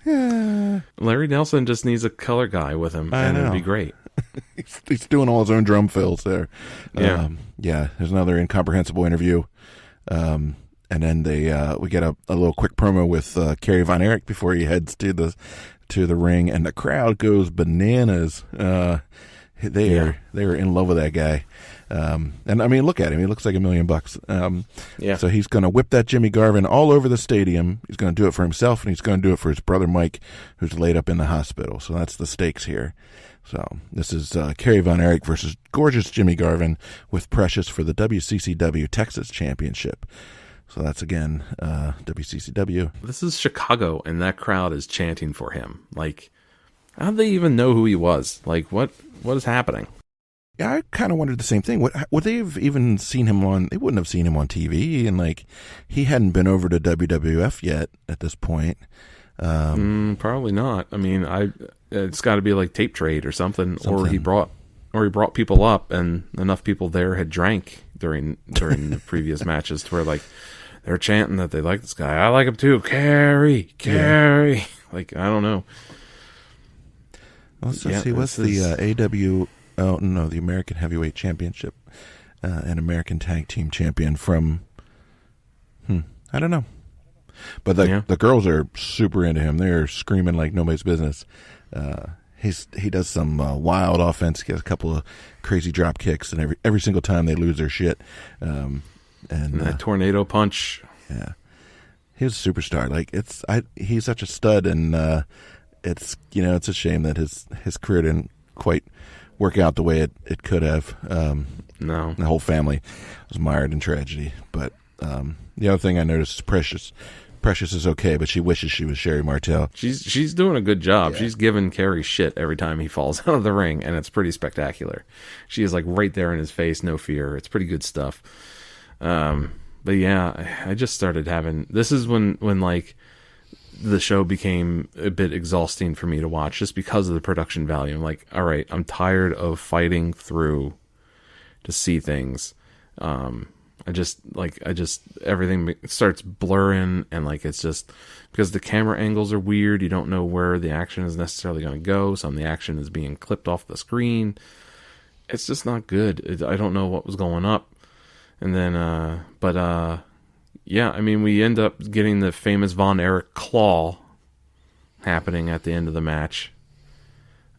Yeah. Larry Nelson just needs a color guy with him, and it'd be great. He's doing all his own drum fills there. Yeah. There's another incomprehensible interview. And then we get a little quick promo with Kerry Von Erich before he heads to the ring, and the crowd goes bananas. They are in love with that guy. And I mean, look at him. He looks like $1 million. So he's going to whip that Jimmy Garvin all over the stadium. He's going to do it for himself, and he's going to do it for his brother Mike, who's laid up in the hospital. So that's the stakes here. So this is Kerry Von Erich versus gorgeous Jimmy Garvin with Precious for the WCCW Texas Championship. So that's, again, WCCW. This is Chicago, and that crowd is chanting for him. Like, how do they even know who he was? Like, what is happening? Yeah, I kind of wondered the same thing. Would they have even seen him on? They wouldn't have seen him on TV, and like he hadn't been over to WWF yet at this point. Probably not. I mean, it's got to be like tape trade or something, or he brought people up, and enough people there had drank during the previous matches to where like they're chanting that they like this guy. I like him too, Kerry. Yeah. Like, I don't know. Let's see. What's the AW? Oh no, the American Heavyweight Championship and American Tag Team Champion from. I don't know. But the girls are super into him. They're screaming like nobody's business. He does some wild offense. He has a couple of crazy drop kicks, and every single time they lose their shit. And that tornado punch. Yeah, he's a superstar. Like he's such a stud, and it's a shame that his career didn't quite work out the way it could have. No, the whole family was mired in tragedy. But the other thing I noticed is Precious. Precious is okay, but she wishes she was Sherri Martel. She's doing a good job. Yeah. She's giving Kerry shit every time he falls out of the ring, and it's pretty spectacular. She is like right there in his face, no fear. It's pretty good stuff. But yeah, I just started having. This is when like the show became a bit exhausting for me to watch, just because of the production value. I'm like, all right, I'm tired of fighting through to see things. I just everything starts blurring, and like it's just because the camera angles are weird. You don't know where the action is necessarily going to go. Some of the action is being clipped off the screen. It's just not good. I don't know what was going up. And then, yeah, I mean, we end up getting the famous Von Erich claw happening at the end of the match.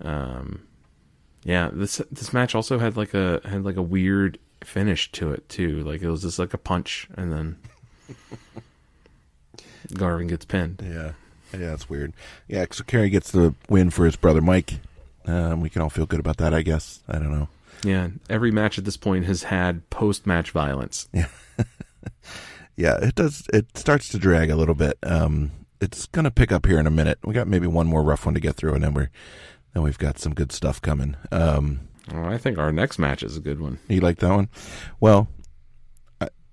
Yeah, this match also had like a weird finish to it too. Like it was just like a punch, and then Garvin gets pinned. Yeah, it's weird. Yeah, so Kerry gets the win for his brother Mike. We can all feel good about that, I guess. I don't know. Yeah, every match at this point has had post-match violence. Yeah, yeah, it does. It starts to drag a little bit. It's gonna pick up here in a minute. We got maybe one more rough one to get through, and then we've got some good stuff coming. I think our next match is a good one. You like that one? Well,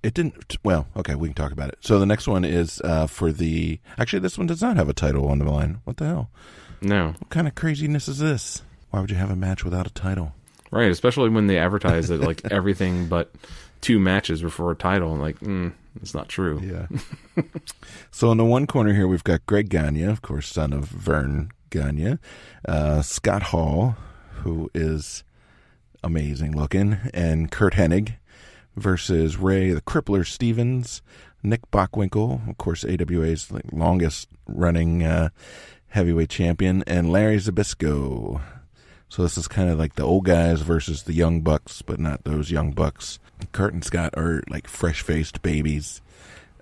it didn't. Well, okay, we can talk about it. So the next one is for the. Actually, this one does not have a title on the line. What the hell? No. What kind of craziness is this? Why would you have a match without a title? Right, especially when they advertise it like everything but 2 matches before a title. And like, it's not true. Yeah. So in the one corner here, we've got Greg Gagne, of course, son of Vern Gagne, Scott Hall, who is amazing looking, and Curt Hennig versus Ray the Crippler Stevens, Nick Bockwinkel, of course, AWA's longest running heavyweight champion, and Larry Zbyszko. So this is kind of like the old guys versus the young bucks, but not those young bucks. Curt and Scott are like fresh-faced babies.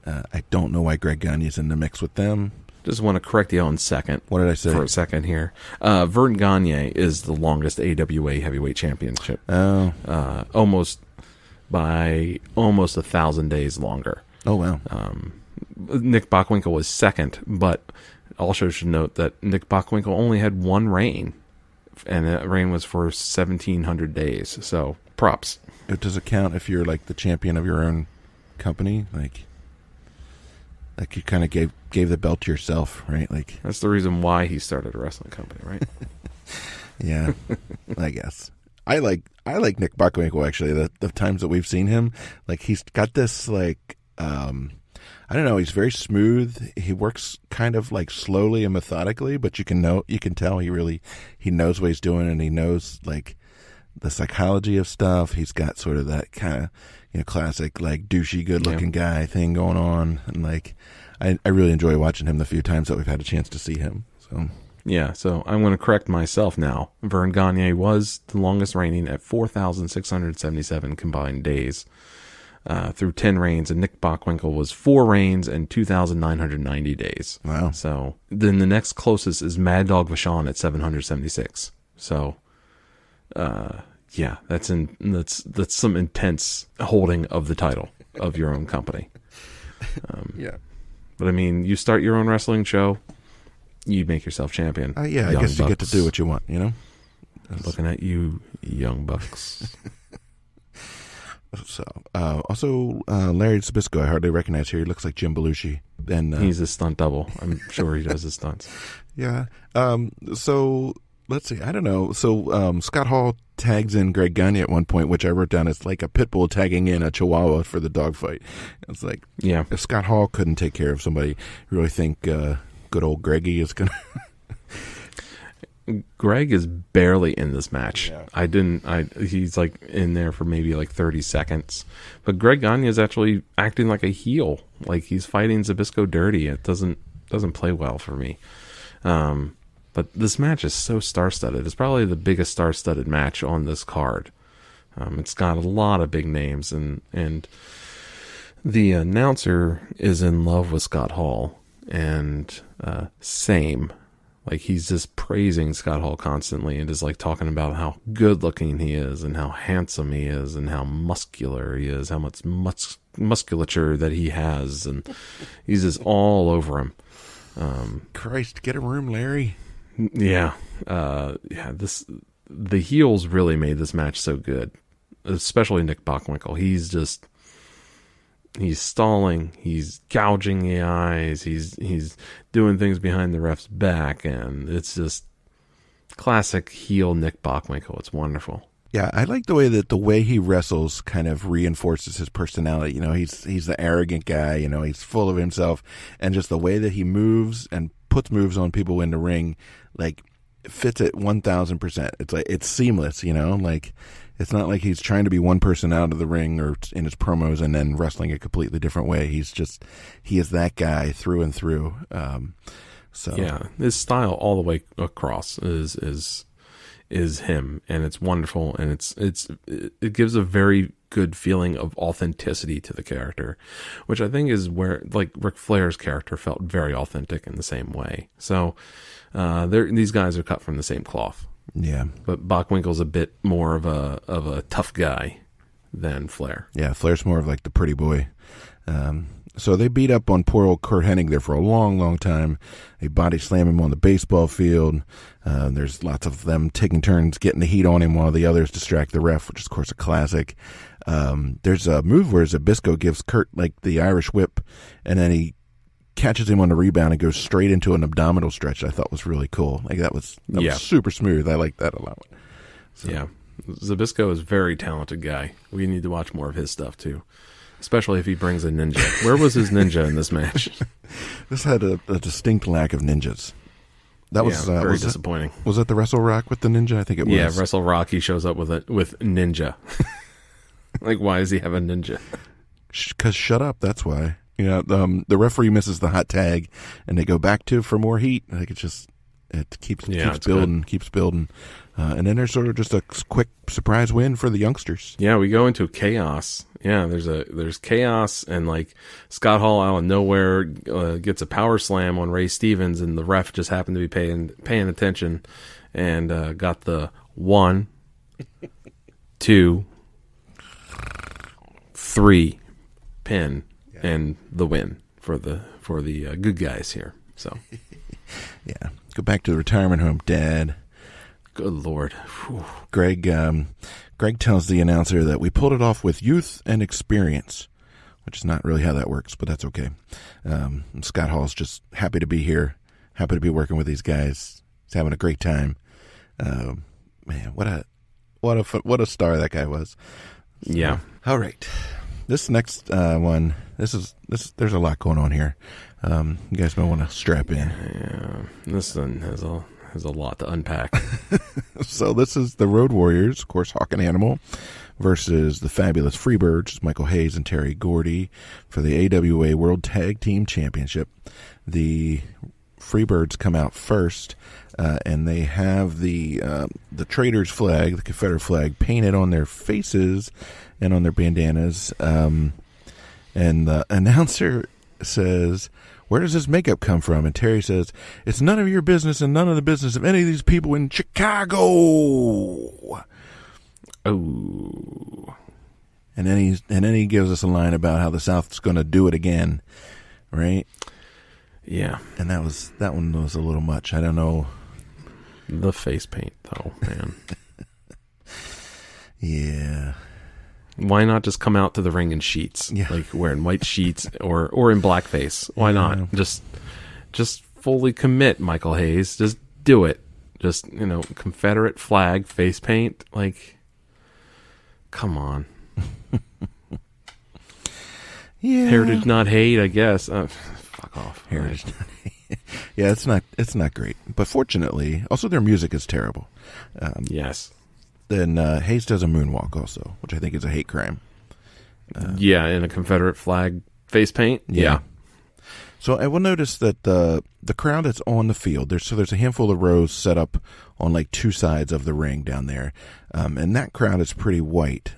I don't know why Greg Gagne's in the mix with them. Just want to correct you on second. What did I say? For a second here. Vern Gagne is the longest AWA heavyweight championship. Oh. Almost 1,000 days longer. Oh, wow. Nick Bockwinkel was second, but also should note that Nick Bockwinkel only had one reign, and that reign was for 1,700 days. So, props. Does it count if you're like the champion of your own company? Like you kind of gave the belt to yourself, right? Like that's the reason why he started a wrestling company, right? Yeah, I guess. I like Nick Bockwinkel, actually. The times that we've seen him, like he's got this like I don't know. He's very smooth. He works kind of like slowly and methodically, but you can tell he knows what he's doing, and he knows like the psychology of stuff. He's got sort of that kind of classic like douchey, good looking guy thing going on, and like I really enjoy watching him the few times that we've had a chance to see him. So. Yeah, so I'm going to correct myself now. Vern Gagne was the longest reigning at 4,677 combined days through 10 reigns, and Nick Bockwinkel was 4 reigns and 2,990 days. Wow. So then the next closest is Mad Dog Vachon at 776. So, yeah, that's some intense holding of the title of your own company. Yeah. But I mean, you start your own wrestling show, you make yourself champion. Yeah, Young I guess Bucks. you get to do what you want, Looking at you, Young Bucks. So, also, Larry Zbyszko, I hardly recognize here. He looks like Jim Belushi. And he's a stunt double. I'm sure he does his stunts. Yeah. So let's see. I don't know. So Scott Hall tags in Greg Gagne at one point, which I wrote down as like a pit bull tagging in a Chihuahua for the dogfight. It's like, yeah, if Scott Hall couldn't take care of somebody, you really think good old Greggy is gonna? Greg is barely in this match. Yeah. He's like in there for maybe like 30 seconds. But Greg Gagne is actually acting like a heel. Like he's fighting Zbyszko dirty. It doesn't play well for me. But this match is so star-studded. It's probably the biggest star-studded match on this card. It's got a lot of big names, and the announcer is in love with Scott Hall, and same. Like he's just praising Scott Hall constantly, and just like talking about how good-looking he is, and how handsome he is, and how muscular he is, how much musculature that he has, and he's just all over him. Christ, get a room, Larry. Yeah. The heels really made this match so good, especially Nick Bockwinkel. He's stalling, he's gouging the eyes, he's doing things behind the ref's back, and it's just classic heel Nick Bockwinkel. It's wonderful. Yeah, I like the way he wrestles kind of reinforces his personality. He's the arrogant guy, he's full of himself, and just the way that he moves and puts moves on people in the ring, like fits it 1,000%. It's like it's seamless, like it's not like he's trying to be one person out of the ring or in his promos and then wrestling a completely different way. He is that guy through and through. So yeah, his style all the way across is him, and it's wonderful, and it gives a very good feeling of authenticity to the character, which I think is where like Ric Flair's character felt very authentic in the same way. So these guys are cut from the same cloth. Yeah, but Bockwinkel's a bit more of a tough guy than Flair. Yeah, Flair's more of like the pretty boy. So they beat up on poor old Curt Hennig there for a long, long time. They body slam him on the baseball field. There's lots of them taking turns getting the heat on him while the others distract the ref, which is, of course, a classic. There's a move where Zbyszko gives Curt like the Irish whip, and then he catches him on the rebound and goes straight into an abdominal stretch. I thought was really cool. Like that was super smooth. I like that a lot. So. Yeah, Zbyszko is a very talented guy. We need to watch more of his stuff too. Especially if he brings a ninja. Where was his ninja in this match? This had a distinct lack of ninjas. That was very disappointing. Was it the Wrestle Rock with the ninja? I think it was. Yeah, Wrestle Rock. He shows up with ninja. Like, why does he have a ninja? Because shut up. That's why. The referee misses the hot tag, and they go back for more heat. Like it's just it keeps building. And then there's sort of just a quick surprise win for the youngsters. Yeah, we go into chaos. Yeah, there's chaos, and like Scott Hall out of nowhere gets a power slam on Ray Stevens, and the ref just happened to be paying attention, and got the 1, 2, 3 pin and the win for the good guys here. So yeah, go back to the retirement home, Dad. Good Lord. Whew. Greg tells the announcer that we pulled it off with youth and experience, which is not really how that works, but that's okay. Scott Hall's just happy to be here, happy to be working with these guys. He's having a great time. Man, what a star that guy was. So, yeah. All right. This next one, this there's a lot going on here. You guys may want to strap in. Yeah. This one has a lot to unpack. So this is the Road Warriors, of course, Hawk and Animal, versus the Fabulous Freebirds, Michael Hayes and Terry Gordy, for the AWA World Tag Team Championship. The Freebirds come out first, and they have the Traitors flag, the Confederate flag, painted on their faces and on their bandanas. And the announcer says, "Where does this makeup come from?" And Terry says, "It's none of your business and none of the business of any of these people in Chicago." Oh. And then he gives us a line about how the South's going to do it again, right? Yeah. And that one was a little much. I don't know. The face paint, though, man. Yeah. Why not just come out to the ring in sheets? Yeah. Like wearing white sheets or in blackface. Why not? Just fully commit, Michael Hayes. Just do it. Just, Confederate flag, face paint. Like, come on. Yeah. Heritage not hate, I guess. Fuck off. Heritage not hate. Yeah, it's not great. But fortunately, also their music is terrible. Yes. Then Hayes does a moonwalk also, which I think is a hate crime. Yeah, in a Confederate flag face paint. Yeah. So I will notice that the crowd that's on the field, there's a handful of rows set up on like two sides of the ring down there, and that crowd is pretty white.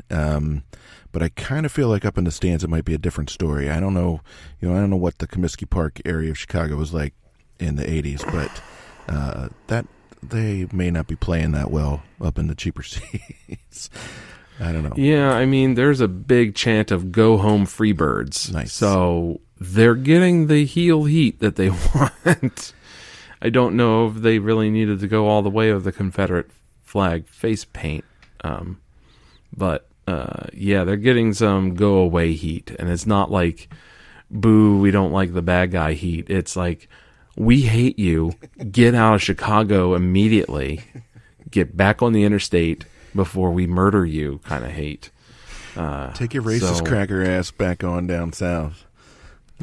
But I kind of feel like up in the stands it might be a different story. I don't know, I don't know what the Comiskey Park area of Chicago was like in the 80s, but that they may not be playing that well up in the cheaper seats. I don't know. Yeah, I mean, there's a big chant of "Go Home Freebirds." Nice. So they're getting the heel heat that they want. I don't know if they really needed to go all the way of the Confederate flag face paint. But yeah, they're getting some go away heat. And it's not like, boo, we don't like the bad guy heat. It's like, we hate you. Get out of Chicago immediately. Get back on the interstate before we murder you kind of hate. Take your racist cracker ass back on down south.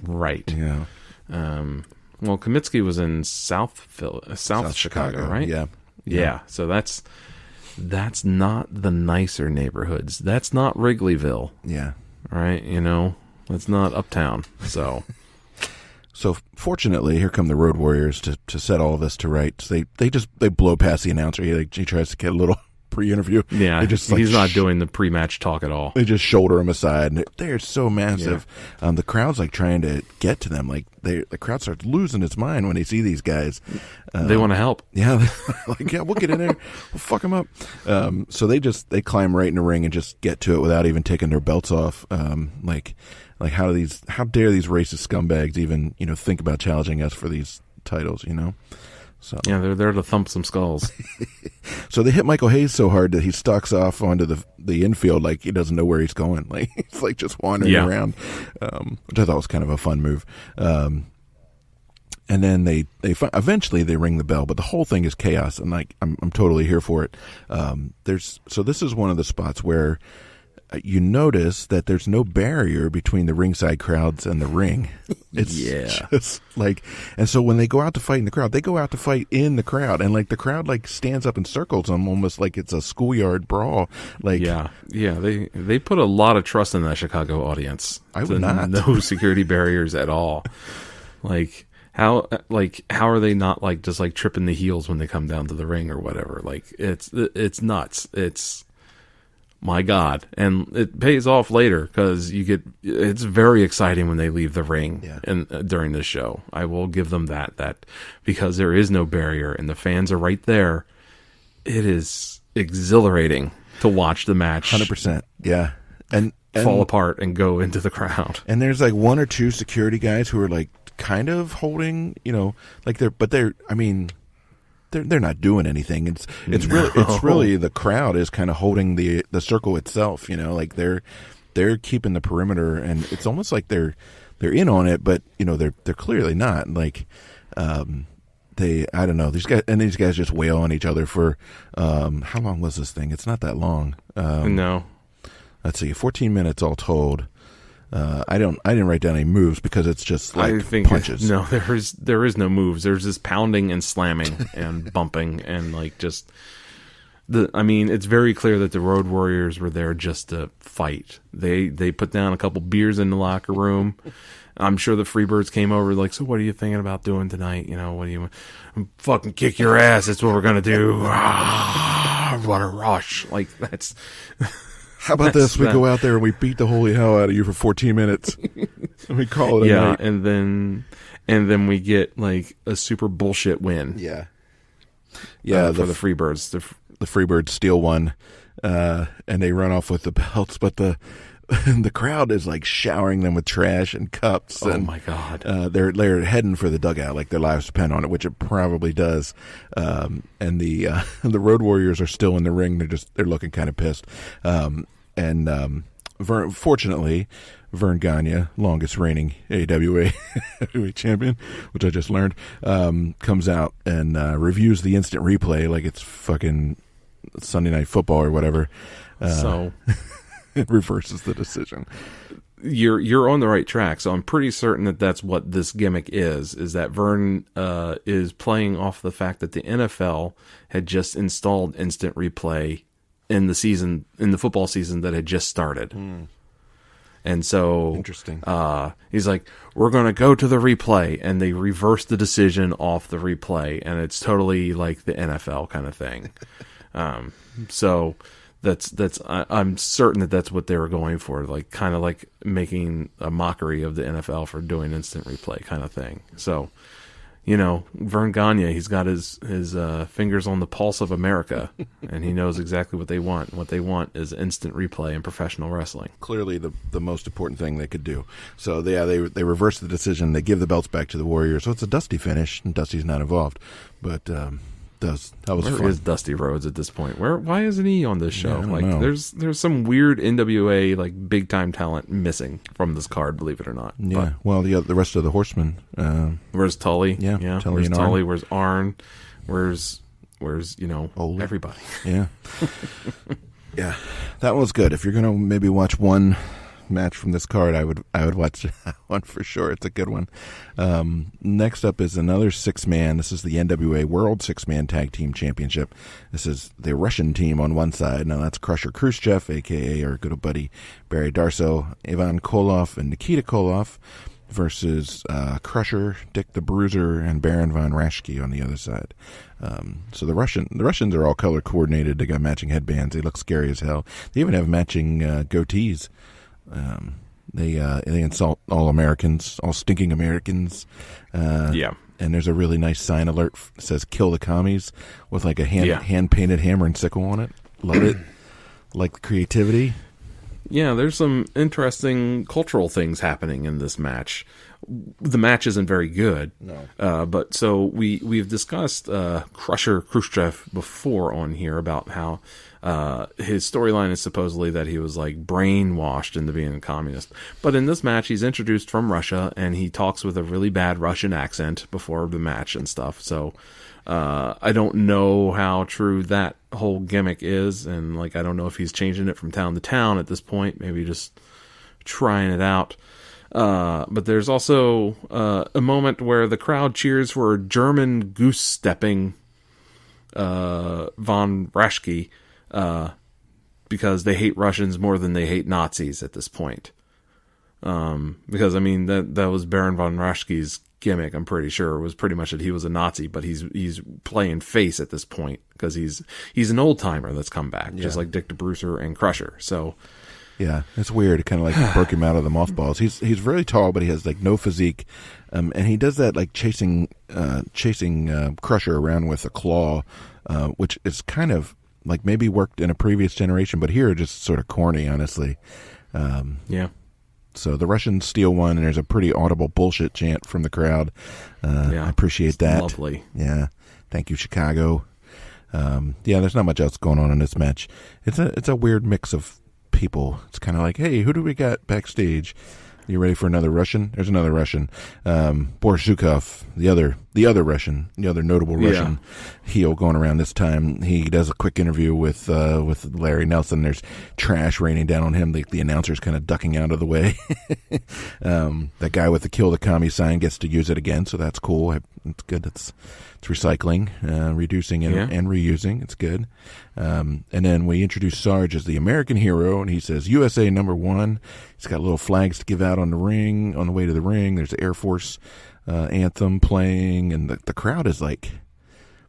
Right. Yeah. Well, Comiskey was in South Chicago, right? Yeah. Yeah. So that's not the nicer neighborhoods. That's not Wrigleyville. Yeah. Right? That's not uptown. So fortunately, here come the Road Warriors to set all of this to rights. They blow past the announcer. He tries to get a little pre-interview. Yeah, he's not doing the pre-match talk at all. They just shoulder him aside, and they're so massive. Yeah. The crowd's like trying to get to them. Like the crowd starts losing its mind when they see these guys. They want to help. Yeah, we'll get in there. We'll fuck them up. So they climb right in the ring and just get to it without even taking their belts off. Like how dare these racist scumbags even think about challenging us for these titles? So yeah, they're there to thump some skulls. So they hit Michael Hayes so hard that he stalks off onto the infield like he doesn't know where he's going. Like he's like just wandering around, which I thought was kind of a fun move. And then they eventually they ring the bell, but the whole thing is chaos, and like I'm totally here for it. So this is one of the spots where you notice that there's no barrier between the ringside crowds and the ring. It's just like, and so when they go out to fight in the crowd, they go out to fight in the crowd, and like the crowd like stands up and circles them almost like it's a schoolyard brawl. Like they put a lot of trust in that Chicago audience. I would not. No security barriers at all. Like How are they not like just like tripping the heels when they come down to the ring or whatever? Like it's nuts. It's, my God. And it pays off later because it's very exciting when they leave the ring and during this show. I will give them that because there is no barrier and the fans are right there. It is exhilarating to watch the match 100%. Yeah. And fall apart and go into the crowd. And there's like one or two security guys who are like kind of holding, like they're not doing anything. It's really the crowd is kind of holding the circle itself, like they're keeping the perimeter, and it's almost like they're in on it, but they're clearly not. Like I don't know, these guys just wail on each other for how long was this thing? It's not that long. No. Let's see, 14 minutes all told. I didn't write down any moves because it's just like punches. No, there is no moves. There's this pounding and slamming and bumping and like just it's very clear that the Road Warriors were there just to fight. They put down a couple beers in the locker room. I'm sure the Freebirds came over like, so what are you thinking about doing tonight? What do you want? Fucking kick your ass. That's what we're gonna do. What a rush! Like that's. How about this? We go out there and we beat the holy hell out of you for 14 minutes. And we call it a night. And then we get like a super bullshit win. Yeah. For the Freebirds. The Freebirds steal one, and they run off with the belts, but the crowd is like showering them with trash and cups. Oh and, my God. They're heading for the dugout, like their lives depend on it, which it probably does. And the Road Warriors are still in the ring. They're looking kind of pissed. Fortunately, Vern Gagne, longest reigning AWA heavyweight champion, which I just learned, comes out and reviews the instant replay like it's fucking Sunday Night Football or whatever. So it reverses the decision. You're on the right track. So I'm pretty certain that that's what this gimmick is that Vern is playing off the fact that the NFL had just installed instant replay in the football season that had just started. And so interesting. He's like, we're going to go to the replay, and they reverse the decision off the replay, and it's totally like the NFL kind of thing. So I'm certain that's what they were going for, like kind of like making a mockery of the NFL for doing instant replay kind of thing. So, Vern Gagne, he's got his fingers on the pulse of America, and he knows exactly what they want. What they want is instant replay in professional wrestling. Clearly the most important thing they could do. So they reverse the decision. They give the belts back to the Warriors. So it's a Dusty finish, and Dusty's not involved. But that was Where fun. is Dusty Rhodes at this point? Why isn't he on this show? Yeah, I don't know. There's some weird NWA like big time talent missing from this card, believe it or not. Yeah. Well, the rest of the Horsemen. Where's Tully? Yeah. Tully Where's and Tully? Arn. Where's Arn? Where's Ole. everybody? Yeah. Yeah. That was good. If you're gonna maybe watch one match from this card, I would watch that one for sure. It's a good one. Next up is another 6-man. This is the NWA World 6-man Tag Team Championship. This is the Russian team on one side. Now that's Khrusher Khrushchev, aka our good old buddy Barry Darsow, Ivan Koloff, and Nikita Koloff, versus Crusher, Dick the Bruiser, and Baron von Raschke on the other side. So the Russians are all color coordinated. They got matching headbands. They look scary as hell. They even have matching goatees. They insult all Americans, all stinking Americans. Yeah. And there's a really nice sign alert that says "Kill the commies" with like a hand painted hammer and sickle on it. Love it. Like the creativity. Yeah, there's some interesting cultural things happening in this match. The match isn't very good. No. But so we've discussed Khrusher Khrushchev before on here about how his storyline is supposedly that he was like brainwashed into being a communist. But in this match, he's introduced from Russia, and he talks with a really bad Russian accent before the match and stuff. So I don't know how true that whole gimmick is, and like I don't know if he's changing it from town to town at this point. Maybe just trying it out. But there's also a moment where the crowd cheers for German goose-stepping von Raschke because they hate Russians more than they hate Nazis at this point. Because, I mean, that was Baron von Raschke's gimmick, I'm pretty sure, was pretty much that he was a Nazi, but he's playing face at this point because he's an old timer that's come back, just like Dick the Bruiser and Khrusher. So yeah, it's weird. It kind of like broke him out of the mothballs. He's really tall, but he has like no physique, and he does that like chasing Khrusher around with a claw, which is kind of like maybe worked in a previous generation, but here just sort of corny, honestly. Yeah. So the Russians steal one, and there's a pretty audible bullshit chant from the crowd. I appreciate that. Lovely. Yeah. Thank you, Chicago. There's not much else going on in this match. It's a weird mix of people. It's kind of like, hey, who do we got backstage? You ready for another Russian? There's another Russian. Boris Zhukov, the other Russian, the other notable Russian heel going around this time. He does a quick interview with Larry Nelson. There's trash raining down on him. The announcer's kind of ducking out of the way. That guy with the "Kill the Commie" sign gets to use it again, so that's cool. It's good. It's recycling, reducing and reusing. It's good. And then we introduce Sarge as the American hero, and he says USA #1. He's got little flags to give out on the ring, on the way to the ring. There's the Air Force anthem playing, and the crowd is like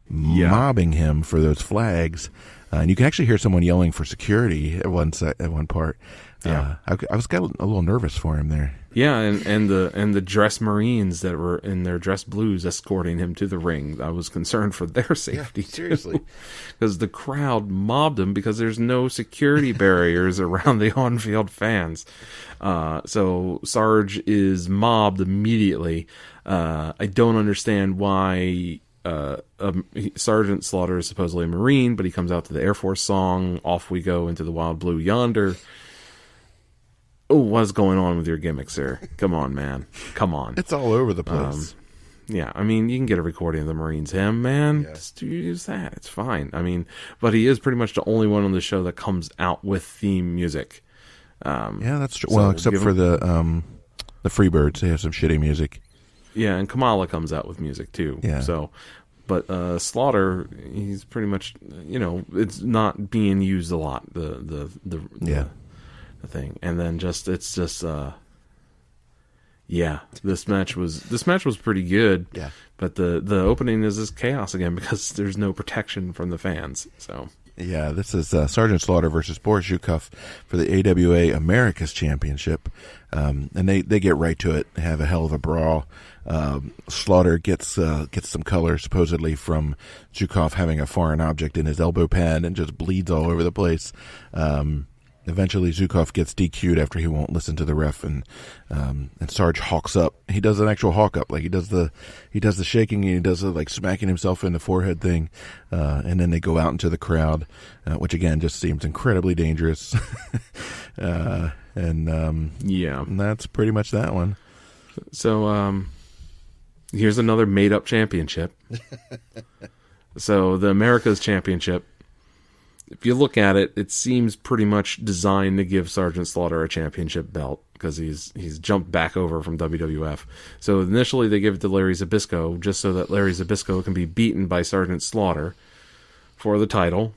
mobbing him for those flags. And you can actually hear someone yelling for security at one part. I got a little nervous for him there. Yeah, and the dress Marines that were in their dress blues escorting him to the ring. I was concerned for their safety seriously, because the crowd mobbed him because there's no security barriers around the on-field fans. So Sarge is mobbed immediately. I don't understand why. Sergeant Slaughter is supposedly a Marine, but he comes out to the Air Force song, "Off we go into the wild blue yonder." Oh, what's going on with your gimmicks there? Come on, man. Come on. It's all over the place. Yeah, I mean, you can get a recording of the Marines hymn, man. Yeah. Just use that. It's fine. I mean, but he is pretty much the only one on the show that comes out with theme music. That's true. Well, except for the Freebirds. They have some shitty music. Yeah, and Kamala comes out with music, too. Yeah. So, but Slaughter, he's pretty much, it's not being used a lot, the thing. And then this match was pretty good. Yeah. But the opening is this chaos again because there's no protection from the fans. So yeah, this is Sergeant Slaughter versus Boris Zhukov for the AWA Americas Championship. And they get right to it. They have a hell of a brawl. Slaughter gets some color supposedly from Zhukov having a foreign object in his elbow pad and just bleeds all over the place. Eventually, Zhukov gets DQ'd after he won't listen to the ref, and Sarge hawks up. He does an actual hawk up, like he does the shaking, and he does the like smacking himself in the forehead thing, and then they go out into the crowd, which again just seems incredibly dangerous. And that's pretty much that one. So here's another made up championship. So the America's Championship. If you look at it, it seems pretty much designed to give Sergeant Slaughter a championship belt because he's jumped back over from WWF. So initially they give it to Larry Zbyszko just so that Larry Zbyszko can be beaten by Sergeant Slaughter for the title.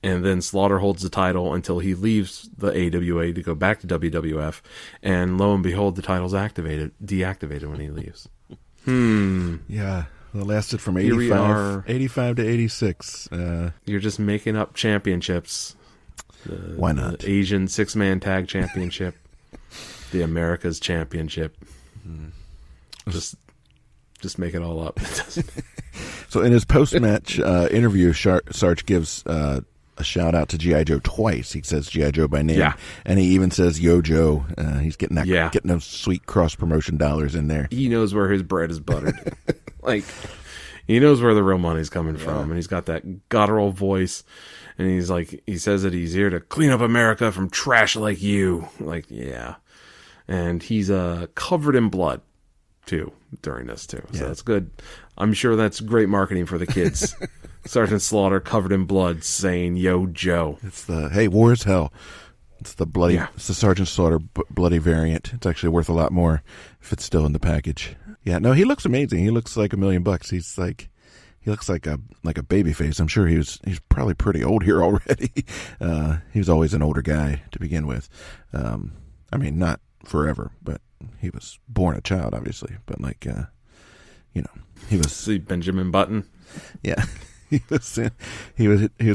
And then Slaughter holds the title until he leaves the AWA to go back to WWF. And lo and behold, the title's deactivated when he leaves. Yeah. It lasted from 85 to 86. You're just making up championships. Why not? The Asian six-man tag championship. The America's Championship. Just make it all up. So in his post-match interview, Sarge gives a shout-out to G.I. Joe twice. He says G.I. Joe by name. Yeah. And he even says Yo Joe. He's getting those sweet cross-promotion dollars in there. He knows where his bread is buttered. Like, he knows where the real money's coming from, and he's got that guttural voice, and he says that he's here to clean up America from trash like you. Like, yeah. And he's covered in blood, too, during this, too. So that's good. I'm sure that's great marketing for the kids. Sergeant Slaughter covered in blood saying, Yo, Joe. It's hey, war is hell. It's the bloody, it's the Sergeant Slaughter bloody variant. It's actually worth a lot more if it's still in the package. Yeah, no, he looks amazing. He looks like $1 million. He looks like a baby face. I'm sure he's probably pretty old here already. He was always an older guy to begin with. I mean, not forever, but he was born a child, obviously, but like he was. See Benjamin Button. Yeah, he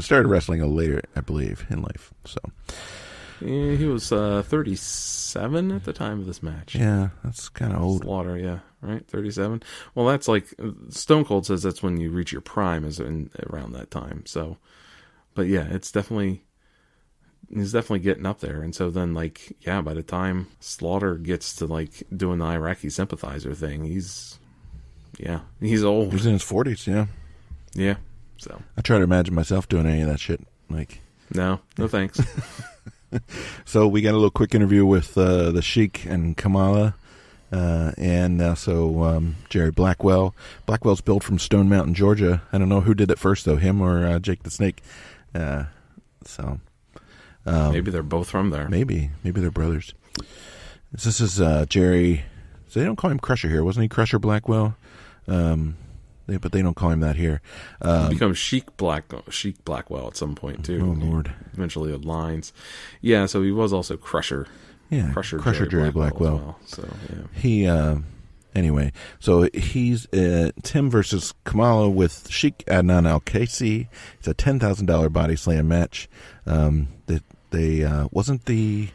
started wrestling later, I believe, in life. So yeah, he was 37 at the time of this match. Yeah, that's kind of old. Slaughter, yeah, right, 37. Well, that's like Stone Cold says that's when you reach your prime, is around that time. So, but yeah, he's definitely getting up there. And so then, like, yeah, by the time Slaughter gets to like doing the Iraqi sympathizer thing, he's old. He's in his 40s. Yeah. Yeah. So I try to imagine myself doing any of that shit. Like, no thanks. So we got a little quick interview with the Sheik and Kamala, and also Jerry Blackwell. Blackwell's built from Stone Mountain, Georgia. I don't know who did it first, though, him or Jake the Snake. Maybe they're both from there. Maybe they're brothers. This is Jerry. So they don't call him Khrusher here. Wasn't he Khrusher Blackwell? But they don't call him that here. He becomes Sheik Blackwell at some point too. Oh Lord! Eventually aligns. Yeah, so he was also Khrusher. Yeah, Khrusher Jerry Blackwell. Well. So yeah. He anyway. So he's Tim versus Kamala with Sheik Adnan Al-Kaisi. It's a $10,000 body slam match. They wasn't the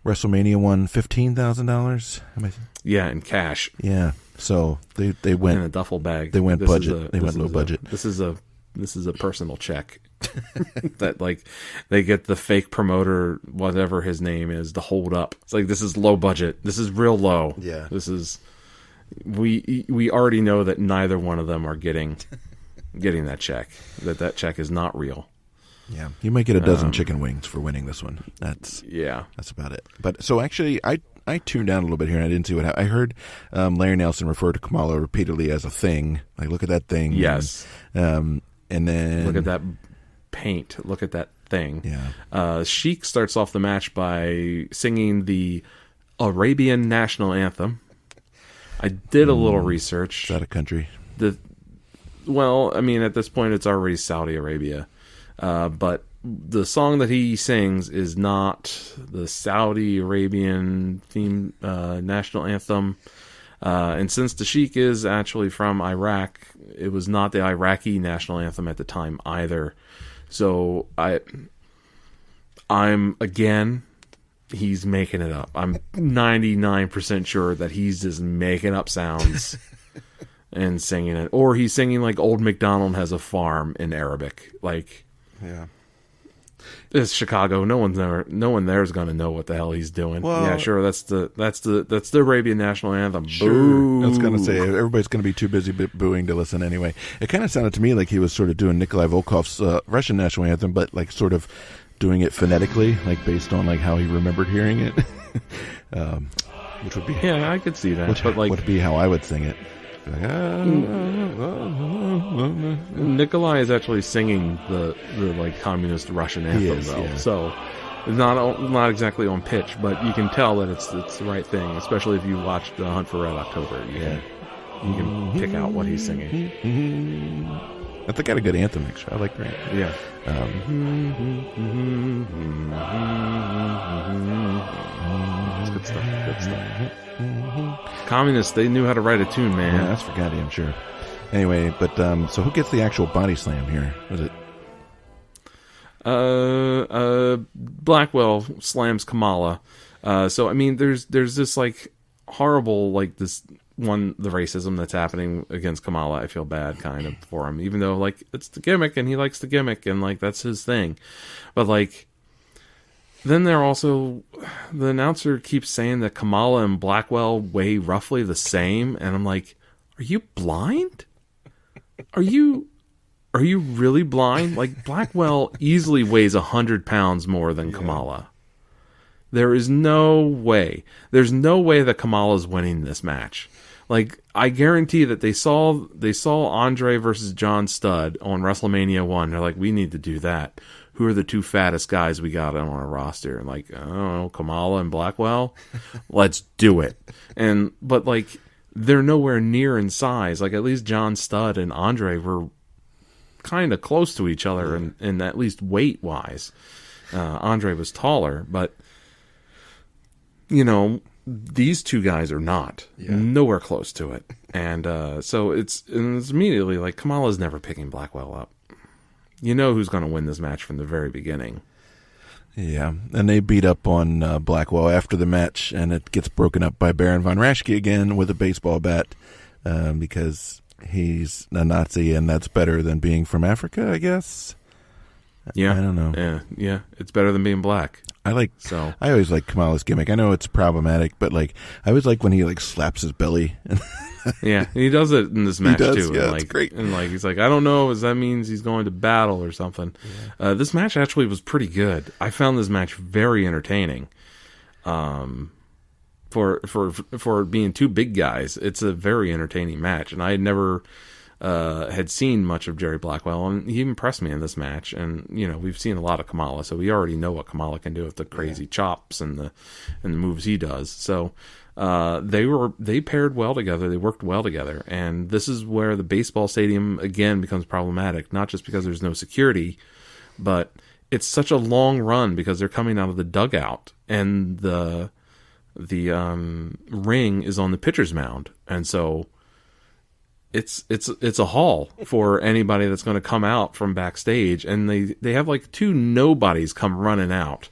WrestleMania one $15,000? Yeah, in cash. Yeah. So they went in a duffel bag. They went budget. They went low budget. This is a personal check that like they get the fake promoter, whatever his name is, to hold up. It's like, this is low budget. This is real low. Yeah. This is we already know that neither one of them are getting that check. That check is not real. Yeah, you might get a dozen chicken wings for winning this one. That's about it. But so actually, I tuned down a little bit here and I didn't see what happened. I heard Larry Nelson refer to Kamala repeatedly as a thing. Like, look at that thing. Yes. And then look at that paint. Look at that thing. Yeah. Sheik starts off the match by singing the Arabian national anthem. I did a little research. Is that a country? Well, I mean, at this point, it's already Saudi Arabia. But the song that he sings is not the Saudi Arabian theme national anthem. And since the Sheik is actually from Iraq, it was not the Iraqi national anthem at the time either. So I'm again, he's making it up. I'm 99% sure that he's just making up sounds and singing it. Or he's singing like Old MacDonald Has a Farm in Arabic. Like, yeah. It's Chicago. No one there is going to know what the hell he's doing. Well, yeah, sure. That's the Arabian national anthem. Sure. Boo. I was going to say everybody's going to be too busy booing to listen anyway. It kind of sounded to me like he was sort of doing Nikolai Volkov's Russian national anthem, but like sort of doing it phonetically, like based on like how he remembered hearing it. Which would be I could see that. Which but like would be how I would sing it. Like, Nikolai is actually singing the like communist Russian anthem though. Yeah. So it's not exactly on pitch, but you can tell that it's the right thing, especially if you watched The Hunt for Red October. You can pick out what he's singing. I think I had a good anthem actually. I like that. Yeah. It's good stuff. Good stuff. Communists, they knew how to write a tune, man. Yeah, that's for goddamn sure. Anyway, but so who gets the actual body slam here? Was it? Blackwell slams Kamala. So I mean, there's this like horrible like this one, the racism that's happening against Kamala. I feel bad kind of for him, even though like it's the gimmick and he likes the gimmick and like that's his thing, but like. Then they're also, the announcer keeps saying that Kamala and Blackwell weigh roughly the same, and I'm like, are you blind? Are you really blind? Like, Blackwell easily weighs 100 pounds more than Kamala. There is no way. There's no way that Kamala's winning this match. Like, I guarantee that they saw Andre versus John Studd on WrestleMania 1. They're like, we need to do that. Who are the two fattest guys we got on our roster? And like, I don't know, Kamala and Blackwell. Let's do it. But like, they're nowhere near in size. Like, at least John Studd and Andre were kind of close to each other, and at least weight wise. Andre was taller, but you know, these two guys are not. Nowhere close to it. And so it's immediately like Kamala's never picking Blackwell up. You know who's going to win this match from the very beginning. Yeah, and they beat up on Blackwell after the match, and it gets broken up by Baron von Raschke again with a baseball bat because he's a Nazi, and that's better than being from Africa, I guess. Yeah, I don't know. Yeah, it's better than being black. I always like Kamala's gimmick. I know it's problematic, but like I always like when he like slaps his belly. Yeah, he does it in this match too. Yeah, and it's great. And like he's like, I don't know, that means he's going to battle or something. Yeah. This match actually was pretty good. I found this match very entertaining. For being two big guys, it's a very entertaining match, and I had never had seen much of Jerry Blackwell, and he impressed me in this match. And you know, we've seen a lot of Kamala, so we already know what Kamala can do with the crazy chops and the moves he does. So they paired well together, they worked well together, and this is where the baseball stadium again becomes problematic, not just because there's no security, but it's such a long run because they're coming out of the dugout, and the ring is on the pitcher's mound, and so it's a haul for anybody that's going to come out from backstage, and they have like two nobodies come running out,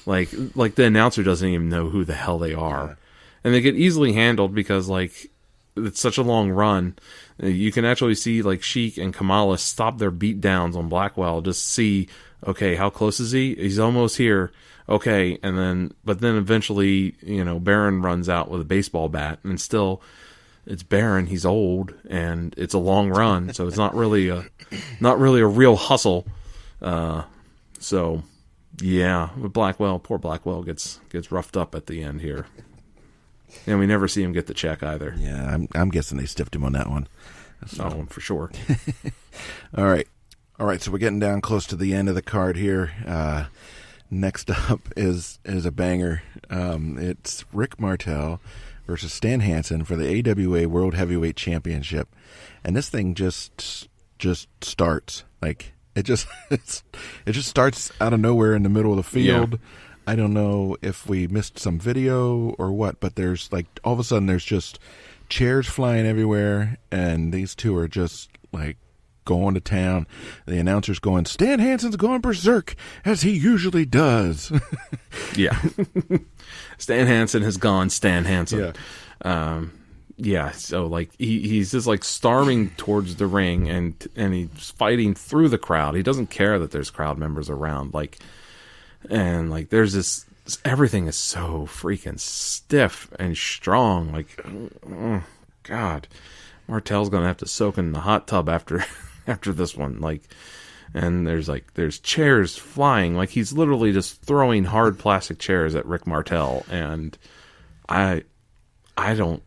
like the announcer doesn't even know who the hell they are, and they get easily handled because like it's such a long run. You can actually see like Sheik and Kamala stop their beat downs on Blackwell, just see, okay, how close is he? He's almost here. Okay, but then eventually, you know, Baron runs out with a baseball bat, and still, it's Baron. He's old, and it's a long run, so it's not really a real hustle. So, yeah, but poor Blackwell gets roughed up at the end here, and we never see him get the check either. Yeah, I'm guessing they stiffed him on that one. Oh, for sure. All right. So we're getting down close to the end of the card here. Next up is a banger. It's Rick Martel versus Stan Hansen for the AWA World Heavyweight Championship, and this thing just starts like it just starts out of nowhere in the middle of the field. Yeah. I don't know if we missed some video or what, but there's like all of a sudden there's just chairs flying everywhere, and these two are just like going to town. The announcer's going, Stan Hansen's going berserk, as he usually does. Yeah. Stan Hansen has gone Stan Hansen. Yeah. So like he's just like storming towards the ring, and he's fighting through the crowd. He doesn't care that there's crowd members around. And there's this, everything is so freaking stiff and strong. Like, oh, God, Martel's gonna have to soak in the hot tub after this one. And there's chairs flying. Like, he's literally just throwing hard plastic chairs at Rick Martel, and I don't.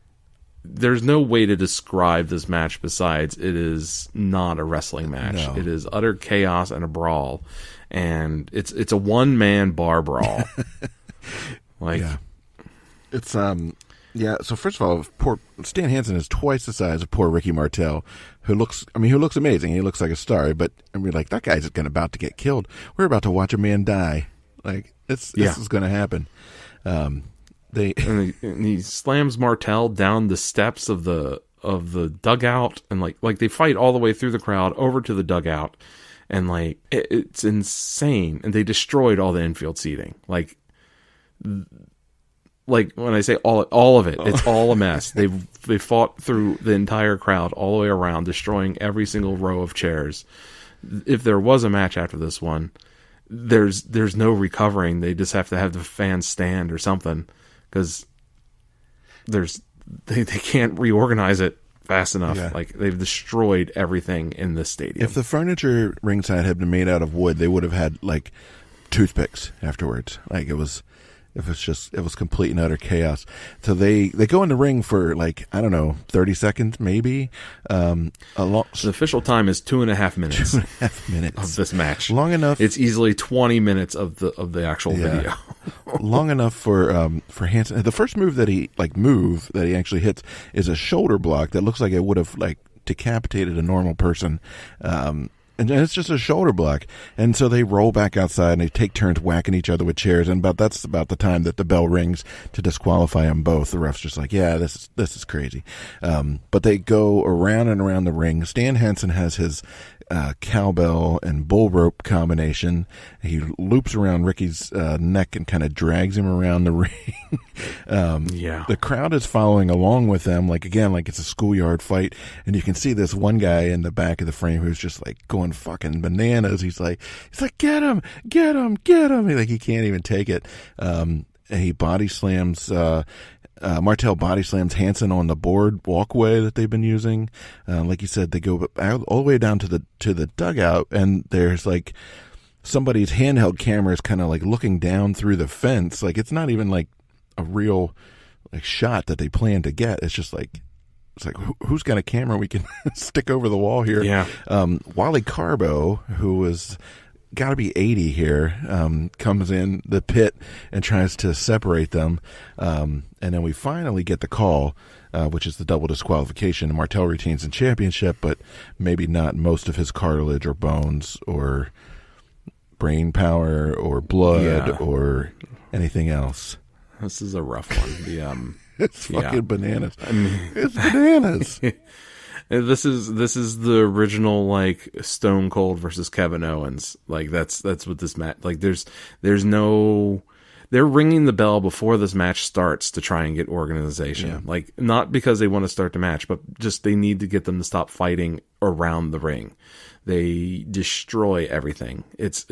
There's no way to describe this match besides it is not a wrestling match. No. It is utter chaos and a brawl, and it's a one-man bar brawl. It's So first of all, poor Stan Hansen is twice the size of poor Ricky Martel, who looks amazing. He looks like a star, but we're like, that guy's about to get killed. We're about to watch a man die. This is going to happen. And he slams Martel down the steps of the dugout, and like they fight all the way through the crowd over to the dugout, and it's insane. And they destroyed all the infield seating. Like when I say all of it, it's all a mess. They fought through the entire crowd all the way around, destroying every single row of chairs. If there was a match after this one, there's no recovering. They just have to have the fans stand or something, because they can't reorganize it fast enough. Yeah. They've destroyed everything in this stadium. If the furniture ringside had been made out of wood, they would have had toothpicks afterwards. It was complete and utter chaos. So they go in the ring for 30 seconds maybe. The official time is 2.5 minutes. 2.5 minutes of this match. Long enough. It's easily 20 minutes of the actual video. Long enough for Hansen. The first move that he actually hits is a shoulder block that looks like it would have decapitated a normal person. And And it's just a shoulder block. And so they roll back outside and they take turns whacking each other with chairs. And that's about the time that the bell rings to disqualify them both. The ref's just like, yeah, this is crazy. But they go around and around the ring. Stan Hansen has his cowbell and bull rope combination. He loops around Ricky's neck and kind of drags him around the ring. The crowd is following along with them, like it's a schoolyard fight, and you can see this one guy in the back of the frame who's just like going fucking bananas. He's like, get him. He can't even take it. He body slams. Martel body slams Hansen on the board walkway that they've been using. Like you said, they go all the way down to the dugout, and there's like somebody's handheld camera is kind of like looking down through the fence. Like it's not even like a real like shot that they plan to get. It's just like who's got a camera we can stick over the wall here? Yeah. Wally Carbo, who was got to be 80 here, comes in the pit and tries to separate them. And then we finally get the call, which is the double disqualification. Martel retains the championship, but maybe not most of his cartilage or bones or brain power or blood or anything else. This is a rough one. It's fucking bananas. I mean, it's bananas. This is the original like Stone Cold versus Kevin Owens. Like that's what this match. Like there's no. They're ringing the bell before this match starts to try and get organization. Yeah. Like not because they want to start the match, but just they need to get them to stop fighting around the ring. They destroy everything. It's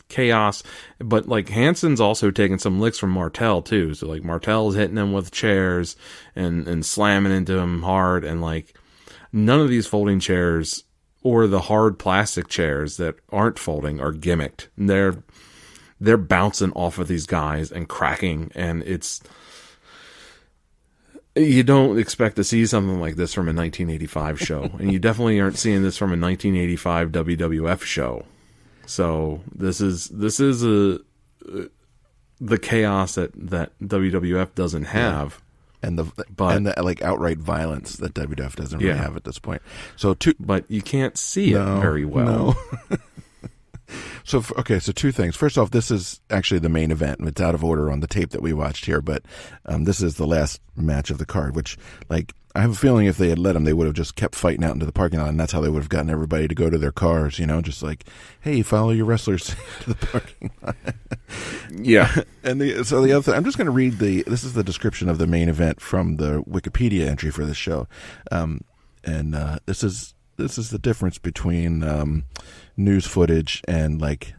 chaos. But like Hansen's also taking some licks from Martel too. So like Martel's hitting him with chairs and slamming into him hard, and like none of these folding chairs or the hard plastic chairs that aren't folding are gimmicked. They're bouncing off of these guys and cracking, and you don't expect to see something like this from a 1985 show, and you definitely aren't seeing this from a 1985 WWF show. So this is the chaos that WWF doesn't have. And the like outright violence that WWF doesn't really have at this point. But you can't see it very well. No. So two things. First off, this is actually the main event, and it's out of order on the tape that we watched here, but this is the last match of the card, which, like, I have a feeling if they had let them, they would have just kept fighting out into the parking lot, and that's how they would have gotten everybody to go to their cars, just like, hey, follow your wrestlers to the parking lot. Yeah. And the other thing, I'm just going to read this is the description of the main event from the Wikipedia entry for this show. This is the difference between news footage and like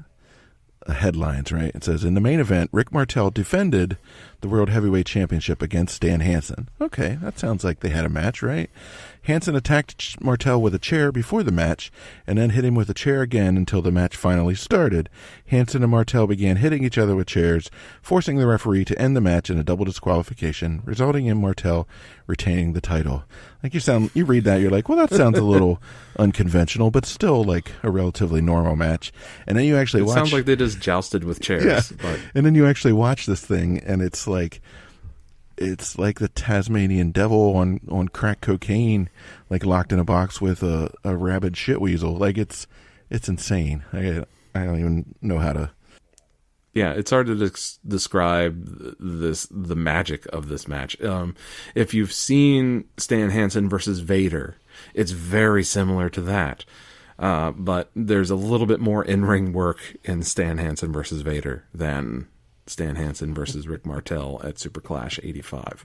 headlines, right? It says, in the main event, Rick Martel defended the World Heavyweight Championship against Stan Hansen. Okay, that sounds like they had a match, right? Hansen attacked Martel with a chair before the match and then hit him with a chair again until the match finally started. Hansen and Martel began hitting each other with chairs, forcing the referee to end the match in a double disqualification, resulting in Martel retaining the title. Like you read that, you're like, well, that sounds a little unconventional, but still like a relatively normal match. And then you actually watch. It sounds like they just jousted with chairs. Yeah. But. And then you actually watch this thing, and it's like the Tasmanian devil on crack cocaine, like locked in a box with a rabid shit weasel. Like it's insane. I don't even know how to. Yeah, it's hard to describe the magic of this match. If you've seen Stan Hansen versus Vader, it's very similar to that. But there's a little bit more in-ring work in Stan Hansen versus Vader than Stan Hansen versus Rick Martel at SuperClash 85.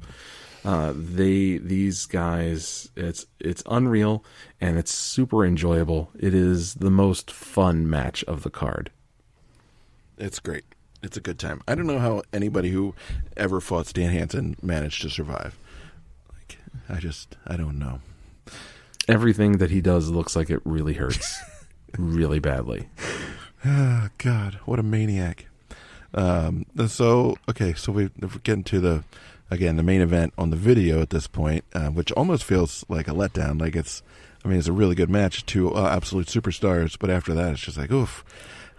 These guys, it's unreal, and it's super enjoyable. It is the most fun match of the card. It's great. It's a good time. I don't know how anybody who ever fought Stan Hansen managed to survive. Like, I don't know. Everything that he does looks like it really hurts really badly. Oh, God, what a maniac. So we're getting to the main event on the video at this point, which almost feels like a letdown. Like it's a really good match, two absolute superstars, but after that, it's just like, oof,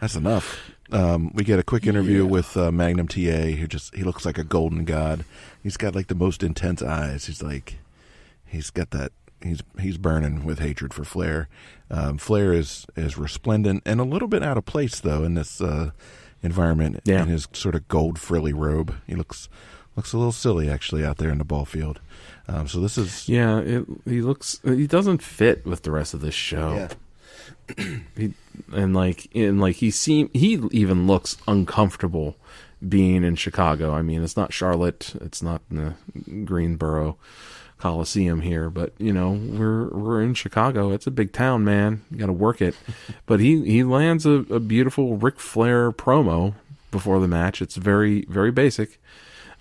that's enough. We get a quick interview with Magnum TA, he looks like a golden god. He's got like the most intense eyes. He's got that he's burning with hatred for Flair. Flair is resplendent and a little bit out of place though in this environment. In his sort of gold frilly robe. He looks a little silly actually out there in the ball field. So this is he doesn't fit with the rest of this show. He even looks uncomfortable being in Chicago. I mean, it's not Charlotte, it's not in the Greensboro Coliseum here, but we're in Chicago. It's a big town, man. You got to work it. But he lands a beautiful Ric Flair promo before the match. It's very, very basic.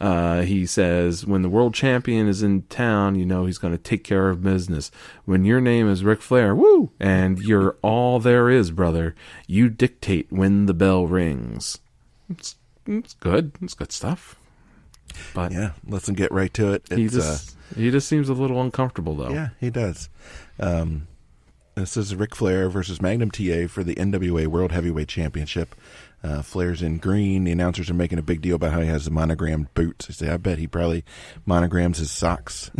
He says, when the world champion is in town, he's going to take care of business. When your name is Ric Flair, woo, and you're all there is, brother, you dictate when the bell rings. It's good. It's good stuff. But yeah, let's get right to it. He just seems a little uncomfortable, though. Yeah, he does. This is Ric Flair versus Magnum TA for the NWA World Heavyweight Championship. Flair's in green. The announcers are making a big deal about how he has the monogrammed boots. They say, I bet he probably monograms his socks.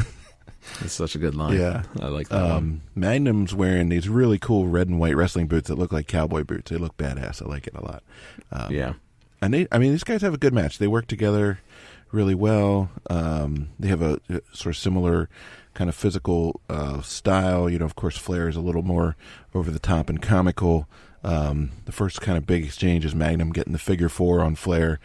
That's such a good line. Yeah. I like that one. Magnum's wearing these really cool red and white wrestling boots that look like cowboy boots. They look badass. I like it a lot. And these guys have a good match. They work together really well. They have a sort of similar kind of physical style. Of course, Flair is a little more over the top and comical. The first kind of big exchange is Magnum getting the figure 4 on Flair.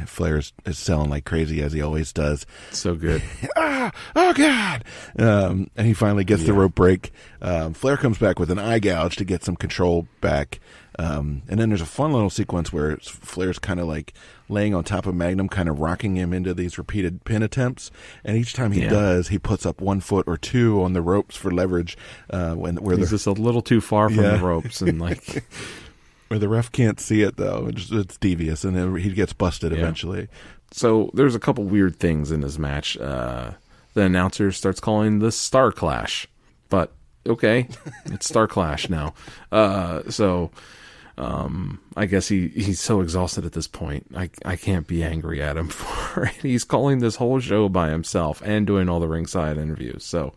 Flair is selling like crazy, as he always does. So good. Oh God! And he finally gets the rope break. Flair comes back with an eye gouge to get some control back. And then there's a fun little sequence where Flair's kind of like laying on top of Magnum, kind of rocking him into these repeated pin attempts. And each time he does, he puts up 1 foot or 2 on the ropes for leverage. He's just a little too far from the ropes, and like where the ref can't see it though. It's devious, and then he gets busted eventually. So there's a couple weird things in this match. The announcer starts calling this Star Clash, but okay, it's Star Clash now. I guess he's so exhausted at this point. I can't be angry at him for it. He's calling this whole show by himself and doing all the ringside interviews. So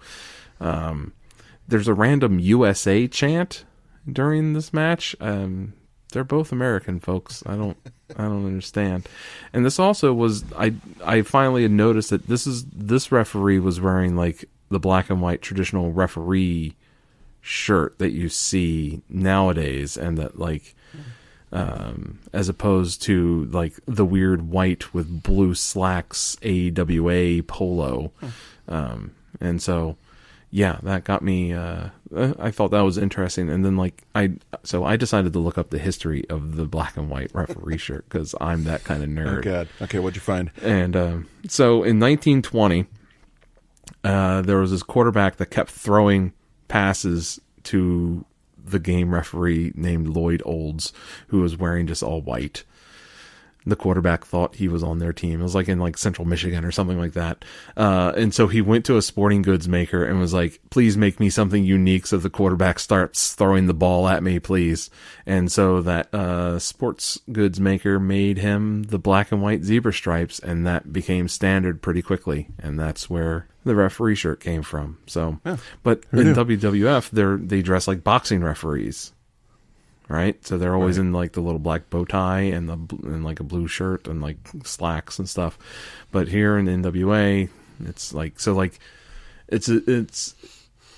there's a random USA chant during this match. They're both American, folks. I don't understand. And this also was I finally had noticed that this referee was wearing like the black and white traditional referee shirt that you see nowadays, and that like as opposed to like the weird white with blue slacks AWA polo. And so that got me I thought that was interesting. And then I decided to look up the history of the black and white referee shirt, because I'm that kind of nerd. Oh God. Okay, what'd you find? And so in 1920 there was this quarterback that kept throwing passes to the game referee named Lloyd Olds, who was wearing just all white. The quarterback thought he was on their team. It was like in like Central Michigan or something like that. And so he went to a sporting goods maker and was like, please make me something unique so the quarterback starts throwing the ball at me, please. And so that sports goods maker made him the black and white zebra stripes, and that became standard pretty quickly. And that's where the referee shirt came from. So, but in WWF, they dress like boxing referees. Right, so they're always in like the little black bow tie and like a blue shirt and like slacks and stuff. But here in NWA, it's like it's the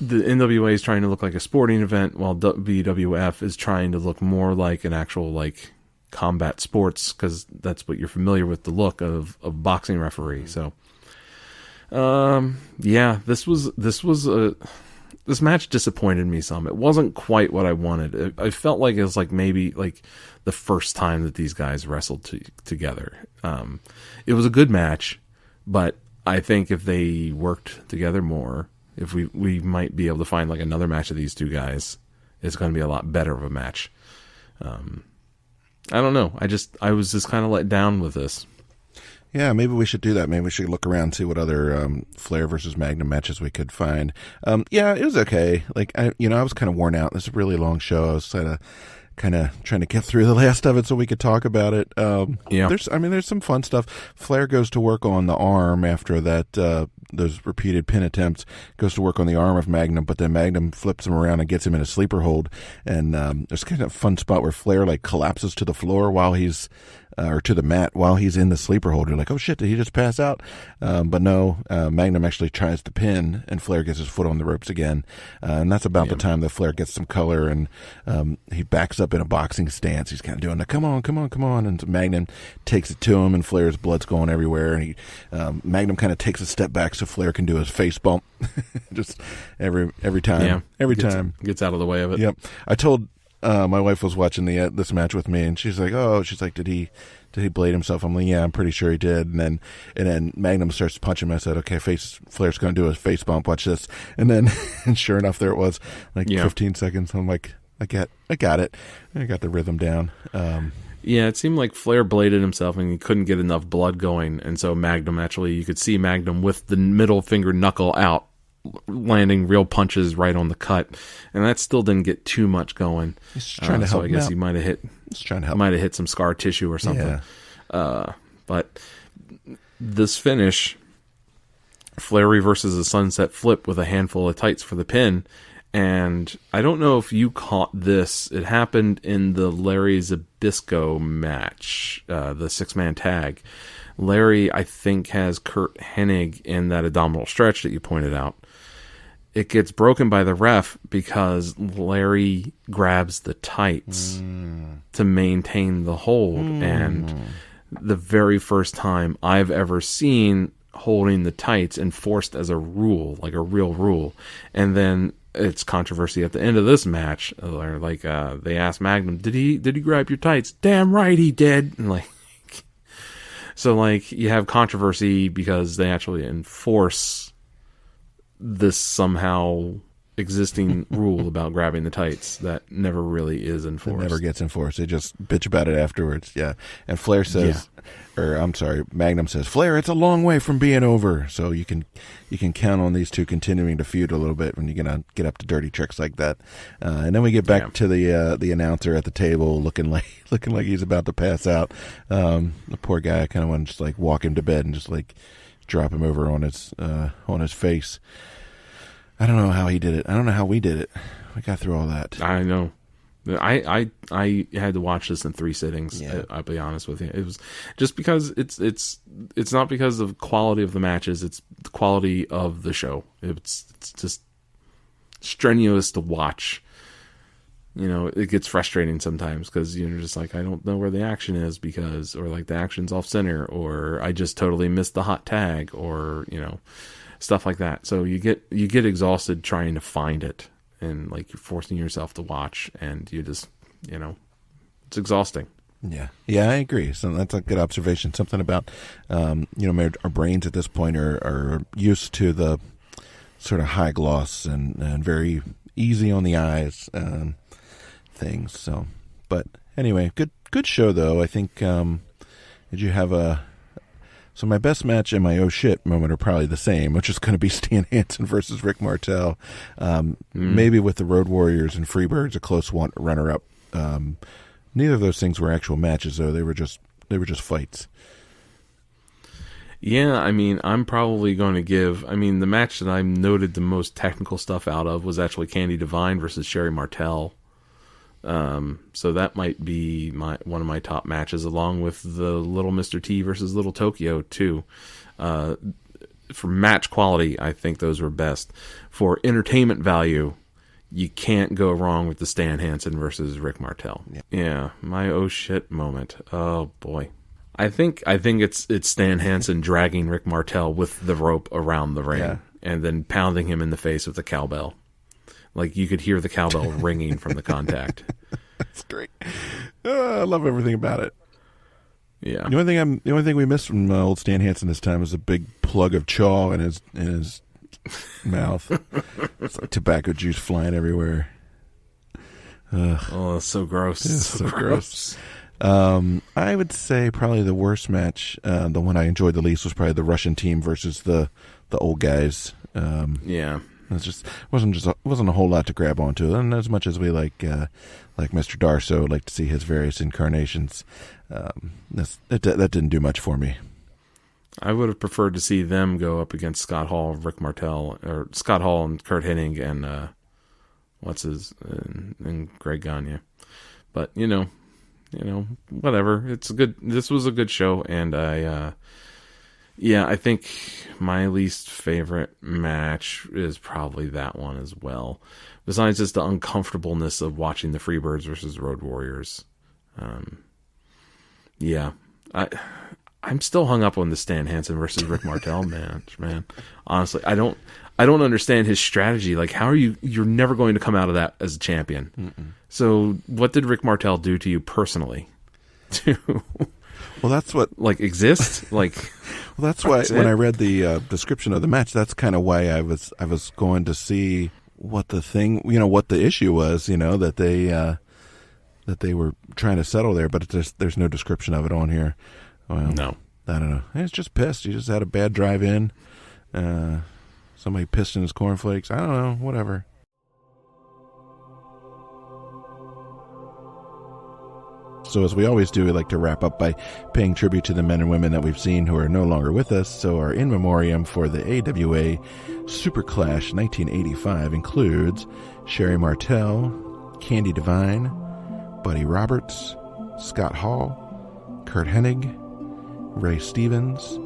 NWA is trying to look like a sporting event, while WWF is trying to look more like an actual like combat sports, because that's what you're familiar with, the look of boxing referee. So, this match disappointed me some. It wasn't quite what I wanted. I felt like it was like maybe like the first time that these guys wrestled together. It was a good match, but I think if they worked together more, if we might be able to find like another match of these two guys, it's going to be a lot better of a match. I don't know. I was just kind of let down with this. Yeah, maybe we should do that. Maybe we should look around and see what other Flair versus Magnum matches we could find. It was okay. Like I was kind of worn out. This is a really long show. I was kind of trying to get through the last of it so we could talk about it. There's some fun stuff. Flair goes to work on the arm after that those repeated pin attempts, goes to work on the arm of Magnum, but then Magnum flips him around and gets him in a sleeper hold. And there's kind of a fun spot where Flair like collapses to the floor while he's or to the mat while he's in the sleeper hold. You're like, oh shit, did he just pass out? But no, Magnum actually tries to pin, and Flair gets his foot on the ropes again. And that's about the time that Flair gets some color, and he backs up in a boxing stance. He's kind of doing the come on, and so Magnum takes it to him, and Flair's blood's going everywhere. And he Magnum kind of takes a step back so Flair can do his face bump, just every time, gets out of the way of it. Yep. I told. My wife was watching this match with me, and she's like, did he blade himself? I'm like, yeah, I'm pretty sure he did. And then Magnum starts punching him. I said, okay, Flair's going to do a face bump. Watch this. And then, and sure enough, there it was, 15 seconds. I'm like, I got it. I got the rhythm down. Yeah, it seemed like Flair bladed himself and he couldn't get enough blood going, and so Magnum you could see Magnum with the middle finger knuckle out, landing real punches right on the cut, and that still didn't get too much going. He's trying to help. So I guess he might have hit. He's trying to help. Might have hit some scar tissue or something. Yeah. But this finish, Flair reverses a sunset flip with a handful of tights for the pin, and I don't know if you caught this. It happened in the Larry Zbyszko match, the 6-man tag. Larry, I think, has Curt Hennig in that abdominal stretch that you pointed out. It gets broken by the ref because Larry grabs the tights to maintain the hold. And the very first time I've ever seen holding the tights enforced as a rule, like a real rule. And then it's controversy at the end of this match. They asked Magnum, did he grab your tights? Damn right he did. And so you have controversy because they actually enforce this somehow existing rule about grabbing the tights that never really is enforced. It never gets enforced. They just bitch about it afterwards. Yeah. And Flair says, Magnum says, Flair, it's a long way from being over. So you can count on these two continuing to feud a little bit when you're going to get up to dirty tricks like that. And then we get back to the announcer at the table looking like he's about to pass out. The poor guy, I kind of want to just walk him to bed and just drop him over on his face. I don't know how he did it. I don't know how we did it. We got through all that. I know. I had to watch this in 3 sittings. Yeah. I'll be honest with you. It was just because it's not because of quality of the matches. It's the quality of the show. It's just strenuous to watch. It gets frustrating sometimes because you're just like, I don't know where the action is or the action's off center, or I just totally missed the hot tag, or stuff like that. So you get exhausted trying to find it, and you're forcing yourself to watch, and you just it's exhausting. Yeah, I agree. So that's a good observation. Something about our brains at this point are used to the sort of high gloss and very easy on the eyes things. So, but anyway, good show though. I think did you have so my best match and my oh shit moment are probably the same, which is going to be Stan Hansen versus Rick Martel. Maybe with the Road Warriors and Freebirds, a close runner up. Neither of those things were actual matches though. They were just fights. Yeah, I'm probably going to give. The match that I noted the most technical stuff out of was actually Candi Divine versus Sherri Martel. So that might be one of my top matches, along with the Little Mr. T versus Little Tokyo too. For match quality, I think those were best. For entertainment value, you can't go wrong with the Stan Hansen versus Rick Martel. Yeah, my oh shit moment. Oh boy. I think it's Stan Hansen dragging Rick Martel with the rope around the ring and then pounding him in the face with the cowbell. You could hear the cowbell ringing from the contact. That's great. I love everything about it. Yeah. The only thing we missed from old Stan Hansen this time was a big plug of chaw in his mouth. It's tobacco juice flying everywhere. Oh, that's so gross. It's so gross. I would say probably the worst match, the one I enjoyed the least, was probably the Russian team versus the old guys. Yeah. It wasn't a whole lot to grab onto, and as much as we like Mr. Darso, like to see his various incarnations, that didn't do much for me. I would have preferred to see them go up against Scott Hall, Rick Martel, or Scott Hall and Curt Hennig and and Greg Gagne. But whatever. This was a good show, and I think my least favorite match is probably that one as well. Besides just the uncomfortableness of watching the Freebirds versus Road Warriors. I'm still hung up on the Stan Hansen versus Rick Martel match, man. Honestly, I don't understand his strategy. Like, how are you're never going to come out of that as a champion. Mm-mm. So what did Rick Martel do to you personally? Well, that's what exist. Well, that's why when I read the description of the match, that's kind of why I was going to see what the thing, what the issue was, that they were trying to settle there, but there's no description of it on here. Well, no, I don't know. He's just pissed. He just had a bad drive-in. Somebody pissed in his cornflakes. I don't know. Whatever. So as we always do, we like to wrap up by paying tribute to the men and women that we've seen who are no longer with us. So our in memoriam for the AWA SuperClash 1985 includes Sherri Martel, Candi Divine, Buddy Roberts, Scott Hall, Curt Hennig, Ray Stevens,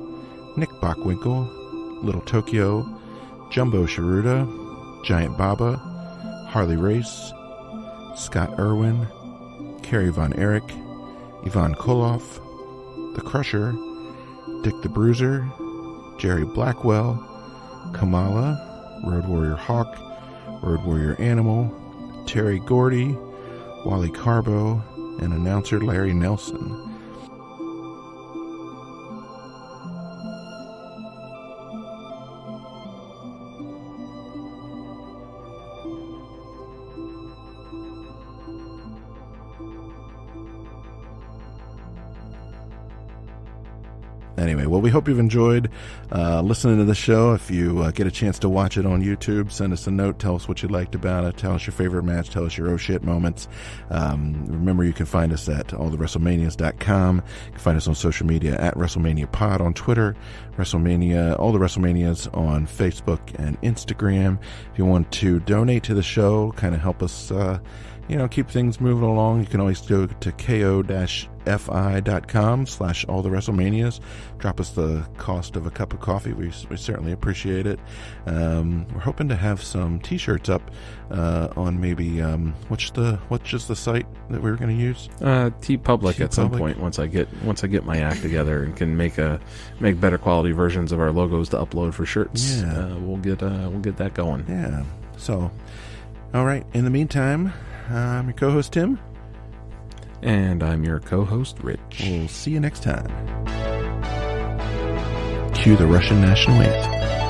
Nick Bockwinkel, Little Tokyo, Jumbo Sharuda, Giant Baba, Harley Race, Scott Irwin, Kerry Von Erich, Yvonne Koloff, The Khrusher, Dick the Bruiser, Jerry Blackwell, Kamala, Road Warrior Hawk, Road Warrior Animal, Terry Gordy, Wally Carbo, and announcer Larry Nelson. Anyway, well, we hope you've enjoyed listening to the show. If you get a chance to watch it on YouTube, send us a note. Tell us what you liked about it. Tell us your favorite match. Tell us your oh shit moments. Remember, you can find us at allthewrestlemanias.com. You can find us on social media at WrestleMania Pod on Twitter, WrestleMania, all the WrestleManias on Facebook and Instagram. If you want to donate to the show, kind of help us keep things moving along, you can always go to ko-fi.com/allthewrestlemanias. Drop us the cost of a cup of coffee. We certainly appreciate it. We're hoping to have some t-shirts up on maybe what's just the site that we were going to use? TeePublic at some point once I get my act together and can make better quality versions of our logos to upload for shirts. Yeah. We'll get that going. Yeah. So, all right. In the meantime, I'm your co-host, Tim. And I'm your co-host, Rich. We'll see you next time. Cue the Russian national anthem.